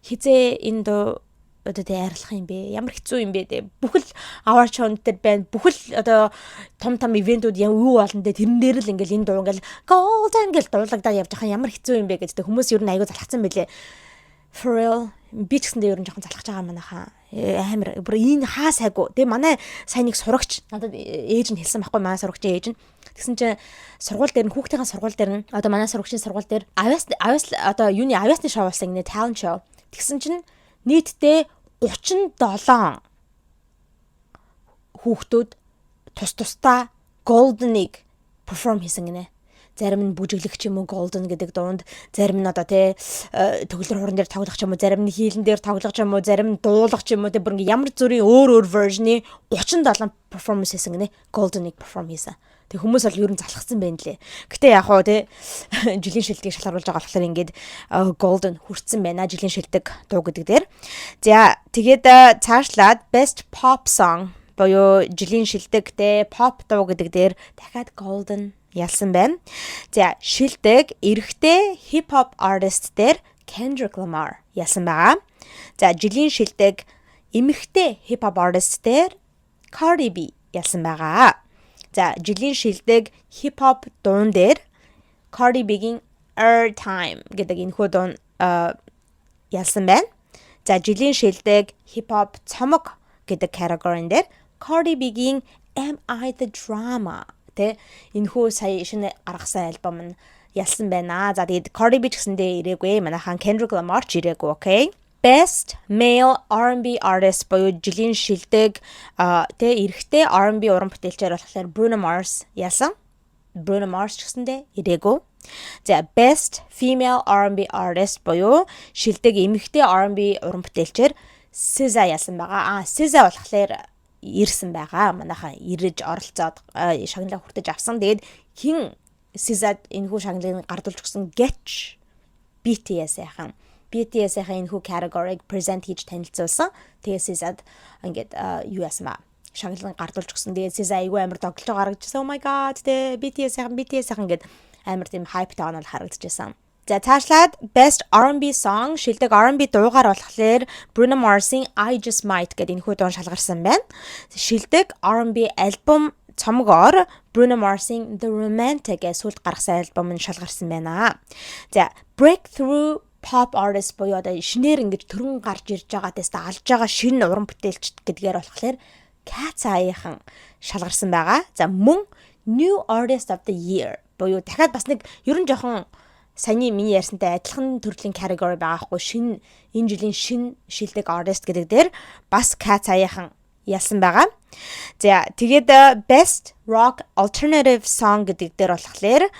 Хизээ энэ дуу одоо тэ арилах юм бэ? Ямар хэцүү юм бэ те. Бүхэл award show дээр байна. Бүхэл одоо том ивентүүд юу болно те. Тэрэн дээр л ингээл энэ дуу ингээл golden гэл дуулагдаад явж байгаа ямар хэцүү юм бэ гэдэг хүмүүс ер нь айгүй залхацсан байлээ. For real би ч гэсэндээ ер нь жоохон залхаж байгаа манайхаа. Амар бүр энэ хаа сайгүй. Тэгээ манай сайн нэг сурагч надад ээж нь хэлсэн байхгүй манай сурагчийн ээж нь. Тэгсэн чинь сургууль дээр нь хүүхдийн сургууль дээр нь одоо манай сурагчийн сургууль дээр авиас одоо юуны авиасны шоу болсон гинэ talent show. Тэгсэн чинь нийтдээ 37 хүүхдүүд тусдаа golden-ыг perform хийсэн гинэ. Зарим нь бүжиглэх юм уу golden гэдэг дуунд, зарим нь одоо тий төгөлдөр хууран дээр тоглох юм уу, зарим нь хийлэн дээр тоглох юм уу, зарим нь дуулах юм уу тий бүр ямар зүрийн өөр version-ы 37 performance хийсэн гинэ. Golden-ыг perform хийсэн. Тэг хүмүүс бол ер нь залхсан байна лээ. Гэтэ яг хоо тий жилийн шилдгийг шалгаруулж байгаа болохоор ингээд golden хүрсэн байна жилийн шилдэг дуу гэдэг дээр. За тэгээд цаашлаад best pop song боёо жилийн шилдэг тий pop дуу гэдэг дээр дахиад golden ялсан байна. За шилдэг эрэгтэй hip hop artist дээр Kendrick Lamar ялсан байгаа. За жилийн шилдэг эмэгтэй hip hop artist дээр Cardi B ялсан байгаа. За жилийн шилдэг hip hop дуун дээр Cardi B-гийн Airtime гэдэг энэхүү дуун ялсан байна. За жилийн шилдэг hip hop цомог гэдэг категорийн дээр Cardi B-гийн Am I the Drama тэ энэхүү сая шинэ гаргасан альбом нь ялсан байна. За тэгээд Cardi B ч гэсэндээ ирээгүй. Манайхан Kendrick Lamar ч ирээгүй, okay? Best Male R&B Artist боёо жилийн шилдэг тэ эрэгтэй R&B уран бүтээлчээр болохоор Bruno Mars ялсан. Bruno Mars ч гэсэндээ ирээгүй. За Best Female R&B Artist боёо шилдэг эмэгтэй R&B уран бүтээлчээр SZA ялсан байгаа. SZA болохоор ирсэн байгаа. Манайхаа ирэж оролцоод шагналаа хүртэж авсан. Тэгээд хин SZA энэхүү шагналыг гардуулж өгсөн Getch BTS-ийн энэхүү category-г present хийж танилцуулсан. Тэгээд SZA ингээд юу яасан ба шагналыг гардуулж өгсөн. Тэгээд SZA айгүй амар тоглож байгаа харагдчихсан. Oh my god тэгээд BTS-ийн ингээд амар тийм hype таан бол харагдчихсан. За цаашлаад Best R&B Song шилдэг R&B дуугаар болохоор Bruno Mars-ийн I Just Might гэдэг энэхүү дуу шалгарсан байна. Шилдэг R&B альбом цомгоор Bruno Mars-ийн The Romantic гэж сүлд гаргасан альбом нь шалгарсан байна. За Breakthrough Pop Artist боёо одоо шинээр ингэж төрөн гарч ирж байгаа тест алж байгаа шинэ уран бүтээлч гэдгээр болохоор Cat Eye-хан шалгарсан байгаа. За мөн New Artist of the Year боёо дахиад бас нэг ерөн жоохон саяны миний ярьсантай адилхан төрлийн category байгаа хгүй энэ жилийн шинэ шилдэг artist гэдэг дээр бас Cat Eye-хан ялсан байгаа. За тэгээд Best Rock Alternative Song гэдэг дээр болохоор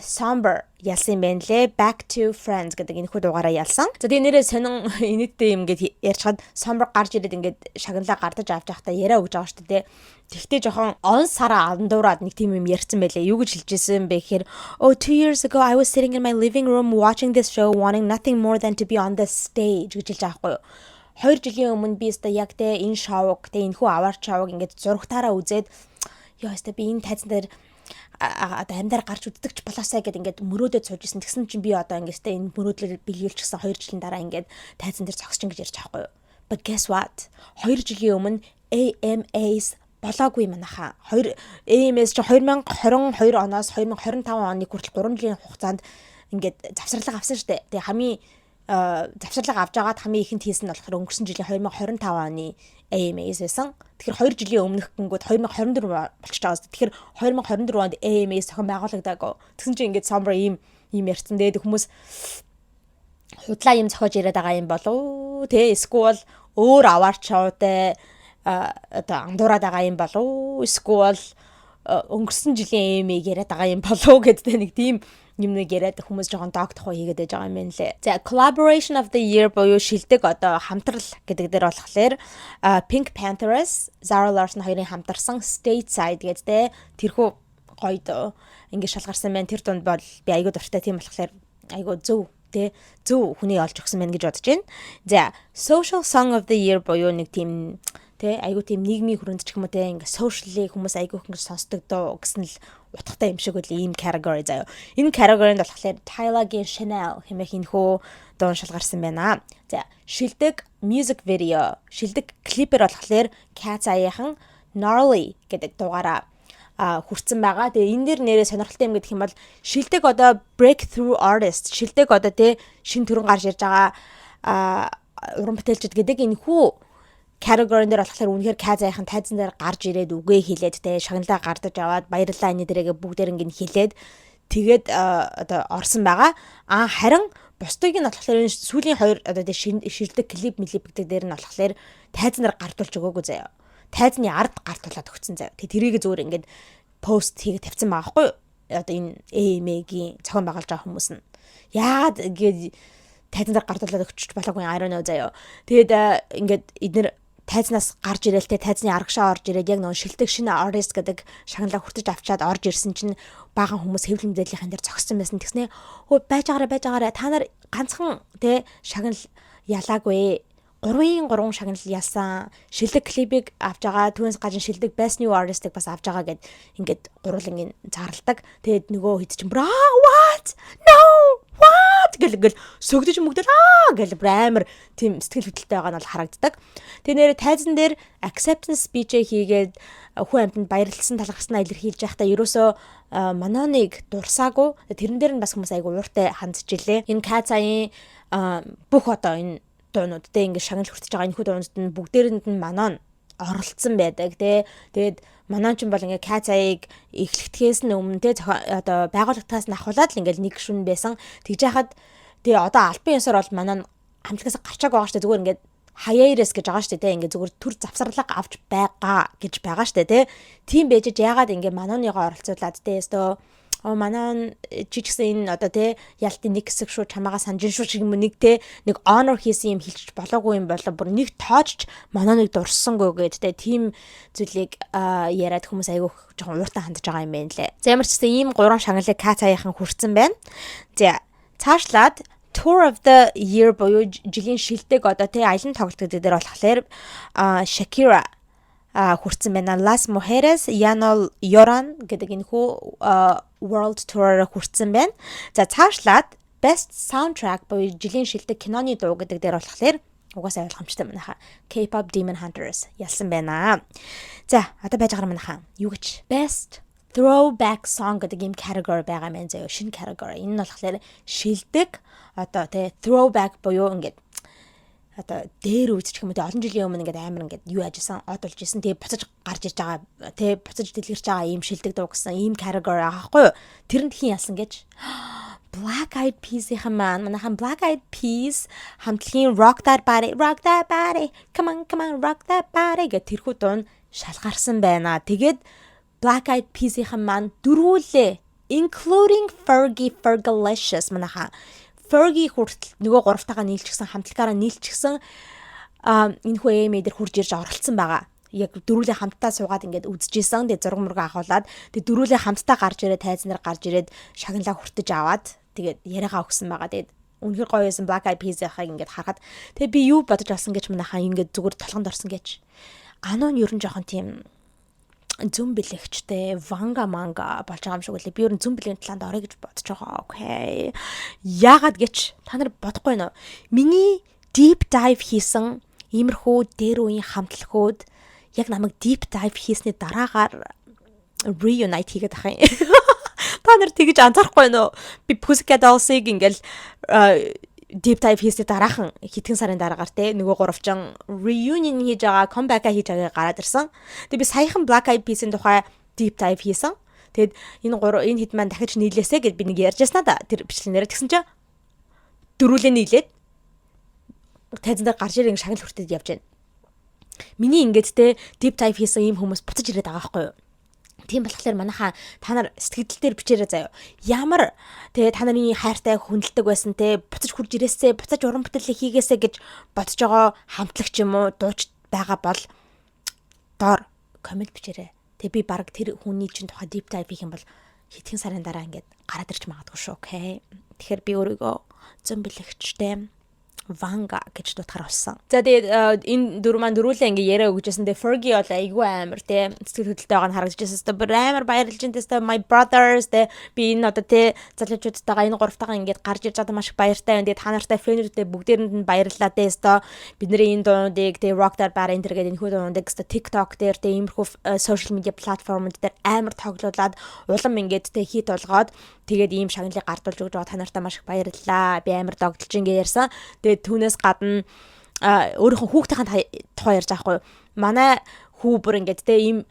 Somber ялсан юм байна лээ. Back to Friends гэдэг энэхүү дугаараа ялсан. За тэгээ нэрээ сонин инээдтэй юм гээд ярьчаад Somber гарч ирээд ингээд шагналаа гардаж авч явахдаа яриа өгж байгаа шүү дээ. Тэгтээ жоохон он сараа андуураад нэг тийм юм ярьсан байлээ. Юу гэж хэлжсэн бэ гэхээр 2 years ago I was sitting in my living room watching this show wanting nothing more than to be on the stage гэж хэлж байгаа байхгүй юу. 2 жилийн өмнө би өстө яг тэ энэ шоуг тэ энэхүү аваар шоуг ингээд зургатаараа үзээд ёо өстө би энэ тайзан дээр амьдаар гарч үддэгч болоосаа гэд ингээд мөрөөдөд сууж исэн. Тэгсэн чинь би одоо ингээд энэ мөрөөдлөөр биелүүлчихсэн 2 жилийн дараа ингээд тайзан дээр зогсож ингэж ярьж байгаа байхгүй юу. But guess what? 2 жилийн өмнө AMAs болоогүй манайхаа. AMAs чи 2022 оноос 2025 оны хүртэл 3 жилийн хугацаанд ингээд завсарлага авсан шүү дээ. Тэгээ хамгийн завсарлага авч байгаад хамгийн ихэнд хийсэн нь болохоор өнгөрсөн жилийн 2025 оны AMAs байсан. Тэгэхээр 2 жилийн өмнөх гингүүд 2024 болчихж байгаа. Тэгэхээр 2024 онд AMAs зохион байгуулагдаагүй. Тэгсэн чинь ингээд Somber ийм ярьсан. Тэгээд хүмүүс худлаа юм зохиож яриад байгаа юм болов те эсвэл өөр award show-тай одоо андуураад байгаа юм болов эсвэл өнгөрсөн жилийн AMA яриад байгаа юм болов гэдэг нэг тийм юм нэг яриад хүмүүс жоохон доогдох хийгээд байж байгаа юм байна лээ. За collaboration of the year буюу шилдэг одоо хамтрал гэдэг дээр болохоор Pink Panthers, Zara Larsson хоёрын хамтарсан Stateside гэдэг те тэрхүү гоё доо ингэ шалгарсан байна. Тэр дунд бол би айгуу дуртай тийм болохоор айгуу зөв хүний олж өгсөн байна гэж бодож байна. За social song of the year буюу нэг тийм те айгуу тийм нийгмийн хүрээнд ч юм уу те ингээ socially хүмүүс айгуу их ингэ сонсдог доо гэсэн л утгатай юм шиг үл ийм category заяа. Энэ category-нд болохоор Tyler-гийн Chanel хэмээх энэхүү дуун шалгарсан байна. За шилдэг music video, шилдэг клипээр болохоор Cat Eye-ийн Gnarly гэдэг дугаараа хүрсэн байгаа. Тэгээ энэ дэр нэрээ сонирхолтой юм гэдэг юм бол шилдэг одоо breakthrough artist, шилдэг одоо тий шин төрөн гарч ирж байгаа уран бүтээлчд гэдэг энэ хүү category дээр болохоор үнэхээр Казайхан тайзан дээр гарч ирээд үгээ хэлээд тий шагналаа гардаж аваад баярлалаа энэ дээрээ бүгдээр ингэ хэлээд тэгээд одоо орсон байгаа. Харин бусдыг нь болохоор энэ сүүлийн хоёр одоо тий шилдэг клип гэдэг дээр нь болохоор тайзан дээр гардуулж өгөөгүй заяа. Тайзны ард гартуулаад өгсөн заяа. Тэгээ тэрийг зүгээр ингээд пост хийгээд тавьсан байгаа байхгүй юу? Одоо энэ AMA-гийн цохон байгуулж байгаа хүмүүс нь. Яагаад ингээд тайзан дээр гартуулаад өгч болоогүй I don't know заяа. Тэгээд ингээд эднэр тайзнаас гарч ирээлтэй тайзны аргашаа орж ирээд яг нөө шилдэг шинэ artist гэдэг шагналаа хүртэж авчаад орж ирсэн чинь баахан хүмүүс хэвлэл мэдээллийн дээр зогссон байсан. Тэгснэ хөө байж байгаарэ та нар ганцхан тий шагнал ялаагүй 3 шагнал ялсан шилдэг клипийг авч байгаа түүнээс гажин шилдэг best new artist-ыг бас авч байгаа гэд ингээд гурван заарладаг. Тэгээд нөгөө хэд чинь what no what гэл сөгдөж мөгдөл гэл амар тийм сэтгэл хөдлөлтэй байгаа нь бол харагддаг. Тэгээд нэр тайзан дээр acceptance speech хийгээд хүн амьтанд баярлсан талархснаа илэрхийлж байхдаа ерөөсөө маноныг дурсаагүй. Тэрэн дээр нь бас хүмүүс айгу ууртай хандчихжээ. Энэ Казаийн бүх одоо энэ дуунуудтай ингээд шагнал хүртэж байгаа энэхүү дуунууд нь бүгдээрэнд нь манаа оролцсон байдаг тий. Тэгээд манаа ч юм бол ингээд Казаийг эхлэхээс нь өмнө тий одоо байгууллагатаас нь ахуулаад л ингээд нэг шүн байсан. Тэгж яхад тий одоо альбан ёсоор бол манаа хамтлагаас гарчааг байгаа штэ зүгээр ингээд hiatus гэж байгаа штэ тий ингээд зүгээр төр завсарлага авч байгаа гэж байгаа штэ тий. Тийм байж яагаад ингээд манааныгоо оролцуулаад тий өстөө манаа чичгсэн энэ одоо тий ялтын нэг хэсэг шүү чамаагаа санжин шүү шиг нэг тий нэг honor хийсэн юм хэлчих болоогүй юм болоо бүр нэг тоочч манаа нэг дурсангүй гэд тий тийм зүйлийг яриад хүмүүс айгүй жоохон ууртан хандж байгаа юм байна лээ. За ямар ч гэсэн ийм 3 шагналыг Казайхан хүрсэн байна. За цаашлаад Tour of the Year буюу жилийн шилдэг одоо тий аялын тоглолт гэдэг дээр болохоор Shakira хүрсэн байна. Las Mujeres Lloran гэдэг энэхүү World Tour хүрсэн байна. За цаашлаад Best Soundtrack буюу жилийн шилдэг киноны дуу гэдэг дээр болохоор угаасаа ойлгомжтой манайха K-pop Demon Hunters ялсан байна. За одоо байж байгаа манайха юу гэж Best Throwback Song гэдэг юм category байгаа мэн заяа шинэ category. Энэ нь болохоор шилдэг одоо тий throwback буюу ингээд одоо дээр үуч гэх юм уу олон жилийн өмнө ингээд амар ингээд юу яжсан одолж исэн тэгээ буцаж гарч иж байгаа тэгээ буцаж дэлгэрч байгаа ийм шилдэг дуу гэсэн ийм category байгаа хгүй юу тэрэнд хин ялсан гэж Black Eyed Peas-ийн манайхан Black Eyed Peas хамтлагийн Rock That Body come on rock that body гэх тэрхүү дуу шалгарсан байна. Тэгээд Black Eyed Peas-ийн дөрвүүлээ including Fergalicious манайхан Fergie хүртэл нөгөө 3-таагаа нийлчихсэн хамтлагаараа нийлчихсэн энэ хүү AMA дээр хурж ирж оролцсон байгаа. Яг дөрвөлээ хамтдаа суугаад ингээд үзчихсэн. Тэгээ зураг мурга ахуулаад тэгээ дөрвөлээ хамтдаа гарч ирээд тайзнаар гарч ирээд шагналаа хүртэж аваад тэгээд яриагаа өгсөн байгаа. Тэгээд үнэхэр гоё байсан Black Eyed Peas-ийг ингээд харахад тэгээ би юу бодож алсан гэж манайхаа ингээд зүгээр толгонд орсон гэж. Ануу нь ер нь жоохон тийм зүм бэлэгчтэй ванга манга болж байгаа юм шиг үлээ. Би ер нь зүм бэлгийн талаанд орё гэж бодож байгаа. Окей. Яагаад гэж та нар бодохгүй нөө. Миний deep dive хийсэн иймэрхүү дээр үеийн хамтлагууд яг намайг deep dive хийсний дараагаар reunite хийгээд ах юм. Та нар тэгж анзаарахгүй нөө. Би Pussycat Dolls-ыг ингээл deep dive хийсний дараахан хэдхэн сарын дараагаар те нөгөө гуравчин reunion хийж байгаа comeback-а хийж байгаа гараад ирсэн. Тэгээ би саяхан Black Eyed Peas-ийн тухай deep dive хийсэн. Тэгэд энэ хэд маань дахиж нийлээсэ гэд би нэг ярьж яснаа да. Тэр бичлэгнээрээ тэгсэн чинь дөрүүлээ нийлээд тайзан дээр гарч ирэн шагнал хүртэл явж байна. Миний ингээд те deep dive хийсэн ийм хүмүүс буцаж ирээд байгаа байхгүй юу? Тийм болохоор манайхаа та нар сэтгэл дээр бичээрэй заяа. Ямар тэгээ та нарын хайртай хүндэлдэг байсан те буцаж хурж ирээсэ буцаж уран бүтээлээ хийгээсэ гэж бодож байгаа хамтлагч юм уу дууч байгаа бол доор комент бичээрэй. Тэгээ би баг тэр хүний чинь тухай deep dive хийх юм бол хэдхэн сарын дараа ингээд гараад ирч магадгүй шүү. Окей. Тэгэхээр би өөрийгөө зөм бэлэгчтэй Vanga гэж дутгаар болсон. За тэгээд энэ дөрөв маань дөрүүлээ ингээ яриа өгчээсэн. Тэгээд Fergie бол айгүй амар те сэтгэл хөдлөлтэй байгаа нь харагдчихсан. Тэгээд бүр амар баярлж энэ тест my brothers те би энэ одоо те залуучуудтайгаа энэ гуравтайгаа ингээд гарч ирж байгаа маш их баяртай байна. Тэгээд та нартай фэнүүдтэй бүгдээрэнд нь баярлалаа те өстой бидний энэ дуунуудыг те rockstar bar энэ төргээд энэ хүү дуунуудыг өстой TikTok дээр те иймэрхүү social media platformуд дээр амар тоглоулаад улам ингээд те хит болгоод тэгээд ийм шагналыг гардуулж өгч байгаа та нартай маш их баярлалаа. Би амар догдолж ингээ ярьсан. Тэгээд түүнээс гадна өөрийнхөө хүүхдийн тухай ярьж байгаа хгүй. Манай хүү бүр ингээд те ийм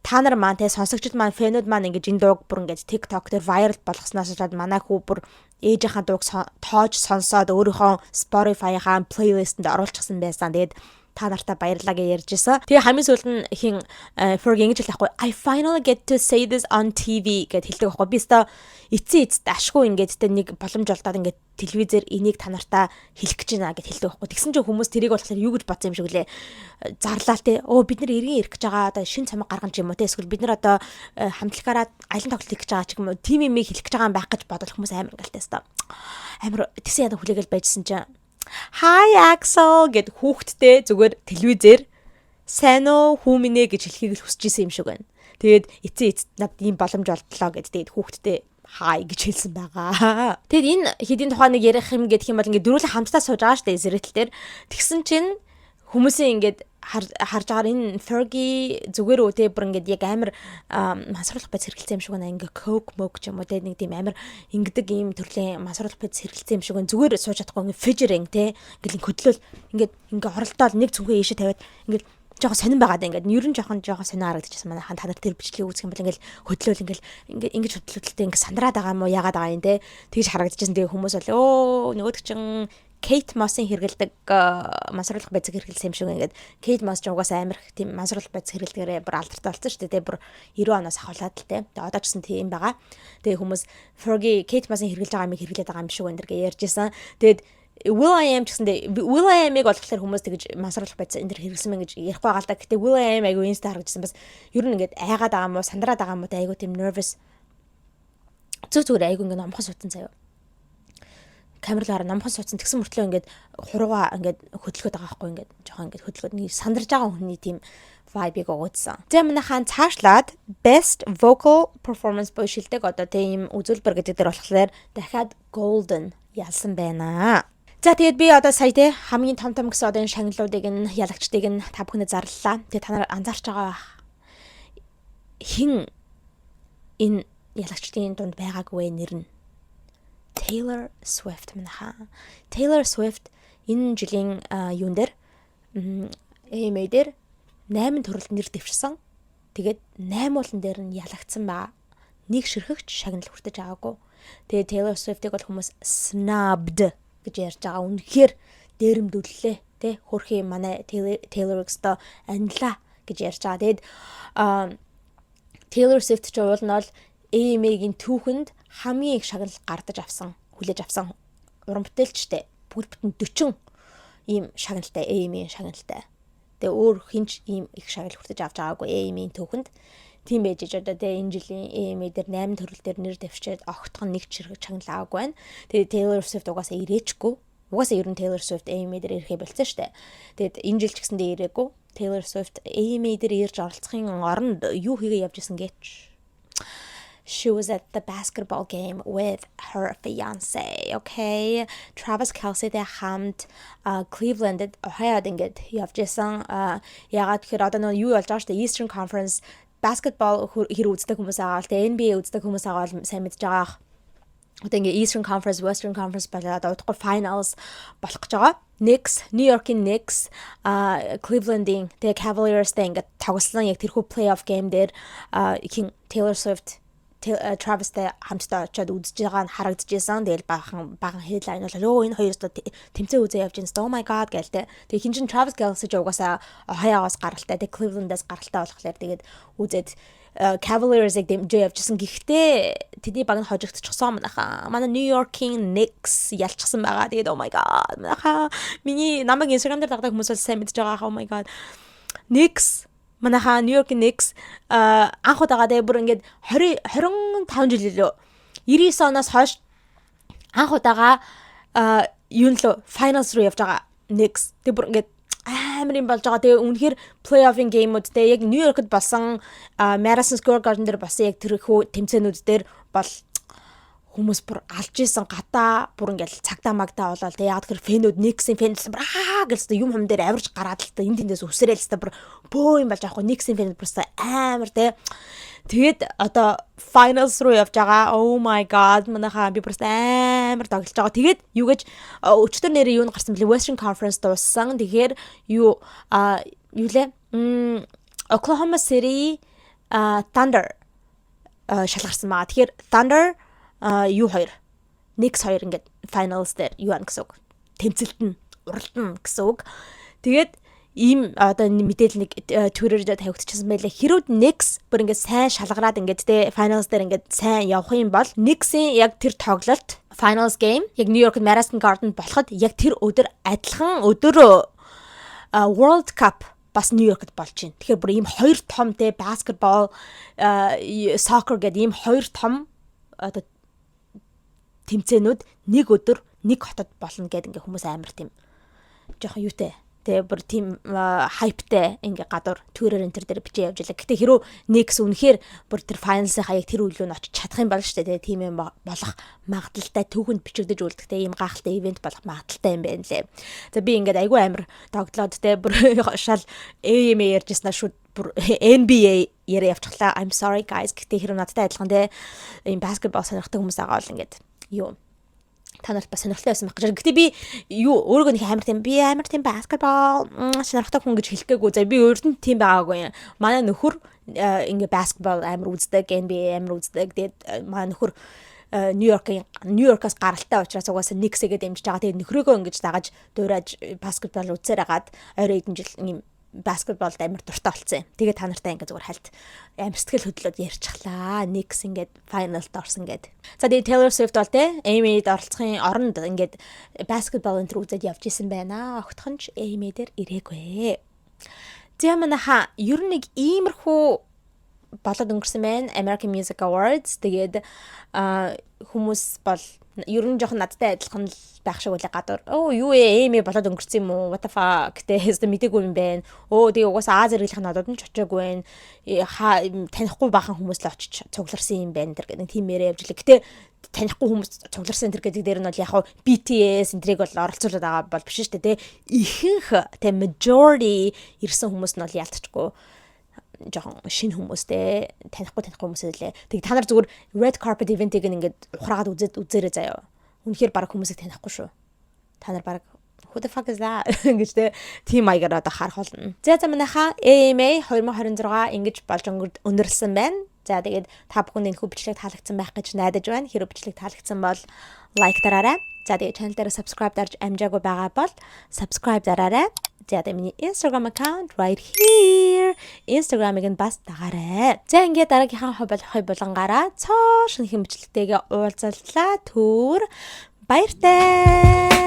та нар маань те сонсогчд маань фэнүүд маань ингээд энэ дууг бүр ингээд TikTok дээр viral болгосноос болоод манай хүү бүр ээжийнхаа дууг тоож сонсоод өөрийнхөө Spotify-ийн плейлистэнд оруулчихсан байсан. Тэгээд та нартай баярлалаа гэж ярьж байсан. Тэгээ хамгийн сүүлд нь хин Fergie ингэж хэлэхгүй I finally get to say this on TV гэд хэлдэг байхгүй. Би өстой эцэст ашгүй ингээд тэ нэг боломж олдоод ингээд телевизээр энийг та нартай хэлэх гэж байна гэд хэлдэг байхгүй. Тэгсэн чинь хүмүүс тэрийг болохоор юу гэж бодсон юм шиг лээ. Зарлаа те. Оо бид нар эргэн ирэх гэж байгаа. Одоо шин цамаг гаргана ч юм уу те. Эсвэл бид нар одоо хамтлагаараа аялан тоглолт хийх гэж байгаа ч юм уу. Тим имийг хэлэх гэж байгаа юм байх гэж бодол хүмүүс амар галтай өстой. Амар тэгсэн ядаа хүлээгээл байжсэн чинь Hi Axel гэд хүүхдтэй зүгээр телевизээр сайн уу хүү минь ээ гэж хэлхийг л хүсэж исэн юм шиг байна. Тэгээд эцээ над ийм боломж олдлоо гэд тэгээд хүүхдтэй hi гэж хэлсэн байгаа. Тэгэд энэ хэдийн тухай нэг ярих юм гэх юм бол ингээд дөрүлэн хамтдаа сууж байгаа штэ зэрэгтэл дээр. Тэгсэн чинь хүмүүсийн ингээд харж байгаа энэ Fergie зүгээр үү те бүр ингээд яг амар масруулах байц хэрэгэлсэн юм шиг байна. Ингээ coke moke ч юм уу те нэг тийм амар ингэдэг ийм төрлийн масруулах байц хэрэгэлсэн юм шиг байна. Зүгээр сууж чадахгүй ингээ fidgeting те ингээл хөдлөл ингээ оролдоол нэг цүнхээ ийшээ тавиад ингээл жоохон сонирн байгаад ингээд ер нь жоохон сонио харагдчихсан манай та нар тэр бичлэгийг үзэх юм бол ингээл хөдлөөл ингээл ингэж хөдлөлттэй ингээ сандраад байгаа юм уу яагаад байгаа юм те тэгж харагдчихсан. Тэгээ хүмүүс бол өө нөгөөдөг чин Kate Moss-ын хэрэгэлдэг масруулах байцыг хэрэгэлсэн юм шиг ингээд Kate Moss ч угаасаа амар их тийм масруулах байц хэрэгэлдэгээрээ бүр алдартай болсон шүү дээ. Бүр 90 оноос ахуулаад л те. Тэгээ одоо ч гэсэн тийм байгаа. Тэгээ хүмүүс Fergie Kate Moss-ын хэрэгэлж байгаа юмыг хэрэглээд байгаа юм шиг энэ дэр ярьжсэн. Тэгээд will.i.am ч гэсэндээ will.i.am-ыг болохоор хүмүүс тэгж масруулах байц энэ дэр хэрэгэлсэн мэн гэж ярих байгаа л да. Гэтэ will.i.am айгу инста харагдсан бас ер нь ингээд айгаад байгаа юм уу сандраад байгаа юм уу айгу тийм nervous зүгээр айгу ингээд номхон суудсан заяа. Камерлаараа намхан суудсан тэгсэн мөртлөө ингээд хурууга ингээд хөдөлгөөд байгаа байхгүй ингээд жоохон ингээд хөдөлгөөд нэг сандарж байгаа хүний тийм vibe-ыг өгөөдсөн. За манайхаа цаашлаад best vocal performance буюу шилдэг одоо тийм үзүүлбэр гэдэг дээр болохоор дахиад golden ялсан байна. За тэгээд би одоо сая те хамгийн том гэсэн одоо энэ шагналуудыг нь ялагчдыг нь та бүхэнд зарлалаа. Тэгээд та нар анзаарч байгаа хин энэ ялагчдын дунд байгаагүй нэр нь Taylor Swift манайхаа. Taylor Swift энэ жилийн юун дээр AMA дээр 8 төрөлд нэр дэвшсэн. Тэгээд 8 уулан дээр нь ялагдсан ба нэг ширхэгч шагнал хүртэж байгаагүй. Тэгээд Taylor Swift-ыг бол хүмүүс snubbed гэж ярьж байгаа. Үнэхээр дээрэмдүүллээ. Тэ хөрхи манай Taylor-ыг анилаа гэж ярьж байгаа. Тэгээд Taylor Swift ч уул нь бол AMA-гийн түүхэнд хамгийн их шагнал гардаж авсан, хүлээж авсан уран бүтээлчтэй бүгд бүтэн 40 ийм шагналтай AMA-ийн шагналтай. Тэгээ өөр хинч ийм их шагнал хүртэж авч байгаагүй AMA-ийн түүхэнд. Тийм байж одоо тэгээ энэ жилийн AMA дээр 8 төрөл дээр нэр дэвшээд огтхон нэг чирэг шагнал аваагүй байна. Тэгээ Taylor Swift угаасаа ирээчгүй. Угаасаа ер нь Taylor Swift AMA дээр ирэхээ болцсон шүү дээ. Тэгээд энэ жил ч гэсэндээ ирээгүй. Taylor Swift AMA дээр ирж оролцохын оронд юу хийгээ явж исэн гэж. She was at the basketball game with her fiancé, okay? Travis Kelce-тэй хамт Cleveland-д Ohio-д ингээд явж исэн. Ягаад гэхээр одоо юу болж байгаа шүү дээ Eastern Conference basketball хэр үздэг хүмүүс байгаа л тэ NBA үздэг хүмүүс байгаа бол сайн мэдж байгаа. Одоо ингээд Eastern Conference, Western Conference болоод удахгүй finals болох гэж байгаа. Knicks, New York-ийн Knicks, Cleveland-ийн тэгээ Cavaliers-тэй ингээд тоглосон яг тэрхүү playoff game дээр Taylor Swift Travis-тэй хамтдаа очиод үзэж байгаа нь харагдчихсан. Тэгэл бахан headline бол энэ хоёроос тэмцээн үзээ явж байна. Oh my god гэлтэй. Тэгээ хин чин Travis Kelce ч угаасаа Ohio-оос гаралтай, тэгээ Cleveland-аас гаралтай болохоор тэгээд үзээд Cavaliers-ыг дэмжиж явжсэн. Гэхдээ тэдний баг нь хожигдчихсан манайхаа. Манай New York-ийн Knicks ялчсан байгаа. Тэгээд oh my god манайхаа миний намайг Instagram дээр дагдаг хүмүүс бол сайн мэдж байгаа. Oh my god. Knicks манайхаа New York Knicks анх удаага дээр бүр ингээд 25 жил лөө 99 оноос хойш анх удаага юу нэлээ finals руу явж байгаа Knicks. Тэг бүр ингээд амар юм болж байгаа. Тэгээ үнэхээр плей-оффын геймүүд те яг Нью-Йоркд болсон Madison Square Garden дээр болсон яг тэрхүү тэмцээнүүд дээр бол хүмүүс бүр алж исэн гадаа бүр ингээл цагдаа магдаа болол те яг тэр фэнүүд Knicks-ийн фэнүүд бүр гэлс юм хам дээр авирж гараад л та энэ тэндээс үсрээл л та бүр бөө юм болж байгаа хөө Knicks-ийн фэнүүд бүр амар те тэгээд одоо finals руу явж байгаа. Oh my god манайхаа би бүр амар тоглож байгаа. Тэгээд юу гэж өчтөр нэрээ юу гарсан бэлээ Western Conference дууссан. Тэгэхээр юу лээ Oklahoma City Thunder шалгарсан маа. Тэгэхээр Thunder юу хоёр Knicks хоёр ингээд finals дээр юу ан гэсэн үг. Тэмцэлтэн уралдан гэсэн үг. Тэгээд ийм одоо мэдээлэл нэг Twitter дээр тавигдчихсан байлаа. Хэрвээ Knicks бүр ингээд сайн шалгараад ингээд те finals дээр ингээд сайн явах юм бол Knicks-ийн яг тэр тоглолт finals game яг New York Madison Garden болоход яг тэр өдөр адилхан өдөр World Cup бас New Yorkд болж байна. Тэгэхээр бүр ийм хоёр том те basketball soccer гэдэг ийм хоёр том одоо тэмцээнүүд нэг өдөр нэг хотод болно гэдэг ингээ хүмүүс амар тийм жоохон юутэй тэгээ бүр тийм хайптай ингээ гадуур Twitter энэ дээр бичиж явж байлаа. Гэтэ хэрүү Knicks үнэхээр бүр тэр finals-ийнхаа яг тэр үйл рүү очиж чадах юм бол шүү дээ. Тэгээ тийм юм болох магадaltaй түүхэнд бичигдэж үлдэх ийм гайхалтай ивент болох магадaltaй юм байна лээ. За би ингээд айгүй амар тоглоод те бүр шал AMA ярьжсна шүү бүр NBA яриа явчихлаа. I'm sorry guys. Гэтэ хэрүү надтай адилхан те ийм basketball сонирхдаг хүмүүс байгаа бол ингээд юу та нарт бас сонирхолтой байсан байх гэж. Гэтэ би юу өөрөөгөө нэг амар тийм basketball сонирхдаг хүн гэж хэлэхгээгүй. За би өөрөнд нь тийм байгаагүй. Манай нөхөр ингээ basketball амар үздэг, NBA амар үздэг. Тэгээд манай нөхөр Нью-Йоркоос гаралтай учраас угаасаа Knicks-гээ дэмжиж байгаа. Тэгээд нөхрөөгөө ингэж дагаж дуурайж basketball үзээр агаад орой хэдэн жил ийм basketball амар дуртай болсон. Тэгээ та нартай ингээ зүгээр хальт амар сэтгэл хөдлөд ярьчихлаа. Knicks ингээд finalд орсон гэд. За тэгээ Taylor Swift бол те AMA-д оролцохын оронд ингээд basketball энэ төр үзээд явж исэн байна. Огтхон ч AMA дээр ирээгүй. За манайха ер нь нэг иймэрхүү болоод өнгөрсөн байна. American Music Awards. Тэгээд хүмүүс бол ер нь жоохон надтай адилхан байх шиг үлээ гадуур. Юу AMA болоод өнгөрсөн юм уу? What the fuck гэдэг мэдээгүй юм байна. Тэгээ угаасаа Аз зэрэглэх надад нь ч очоогүй байна. Танихгүй бахан хүмүүс л очиж цугларсан юм байна гэдэг тийм яриа явж лээ. Гэтэ танихгүй хүмүүс цугларсан тэр гэдэг дээр нь бол яг BTS энтрийг бол оролцуулаад байгаа бол биш шүү дээ. Ихэнх majority ирсэн хүмүүс нь бол ялцчихгүй жоохон шинэ хүмүүстэй танихгүй хүмүүс лээ. Тэг та нар зүгээр red carpet event-ийг ингээд ухраагаад үзээрэй заяа. Үнэхээр баг хүмүүсийг танихгүй шүү. Та нар баг who the fuck is that гэж тийм маягаар одоо харах болно. За манайха AMA 2026 ингэж болж өндөрлсөн байна. За тэгээд та бүхэнд энэ хүү бичлэг таалагдсан байх гэж найдаж байна. Хэрэв бичлэг таалагдсан бол лайк дараарай. За тэгээд channel дээр subscribe дарж амжаагүй байгаа бол subscribe дараарай. За тэгээд миний Instagram account right here. Instagram-ыг нь бас дагаарай. За ингээд дараагийнхаа хой болонгаараа цоо шинэхэн бичлэгтэйгээ уулзалтлаа. Баяртай.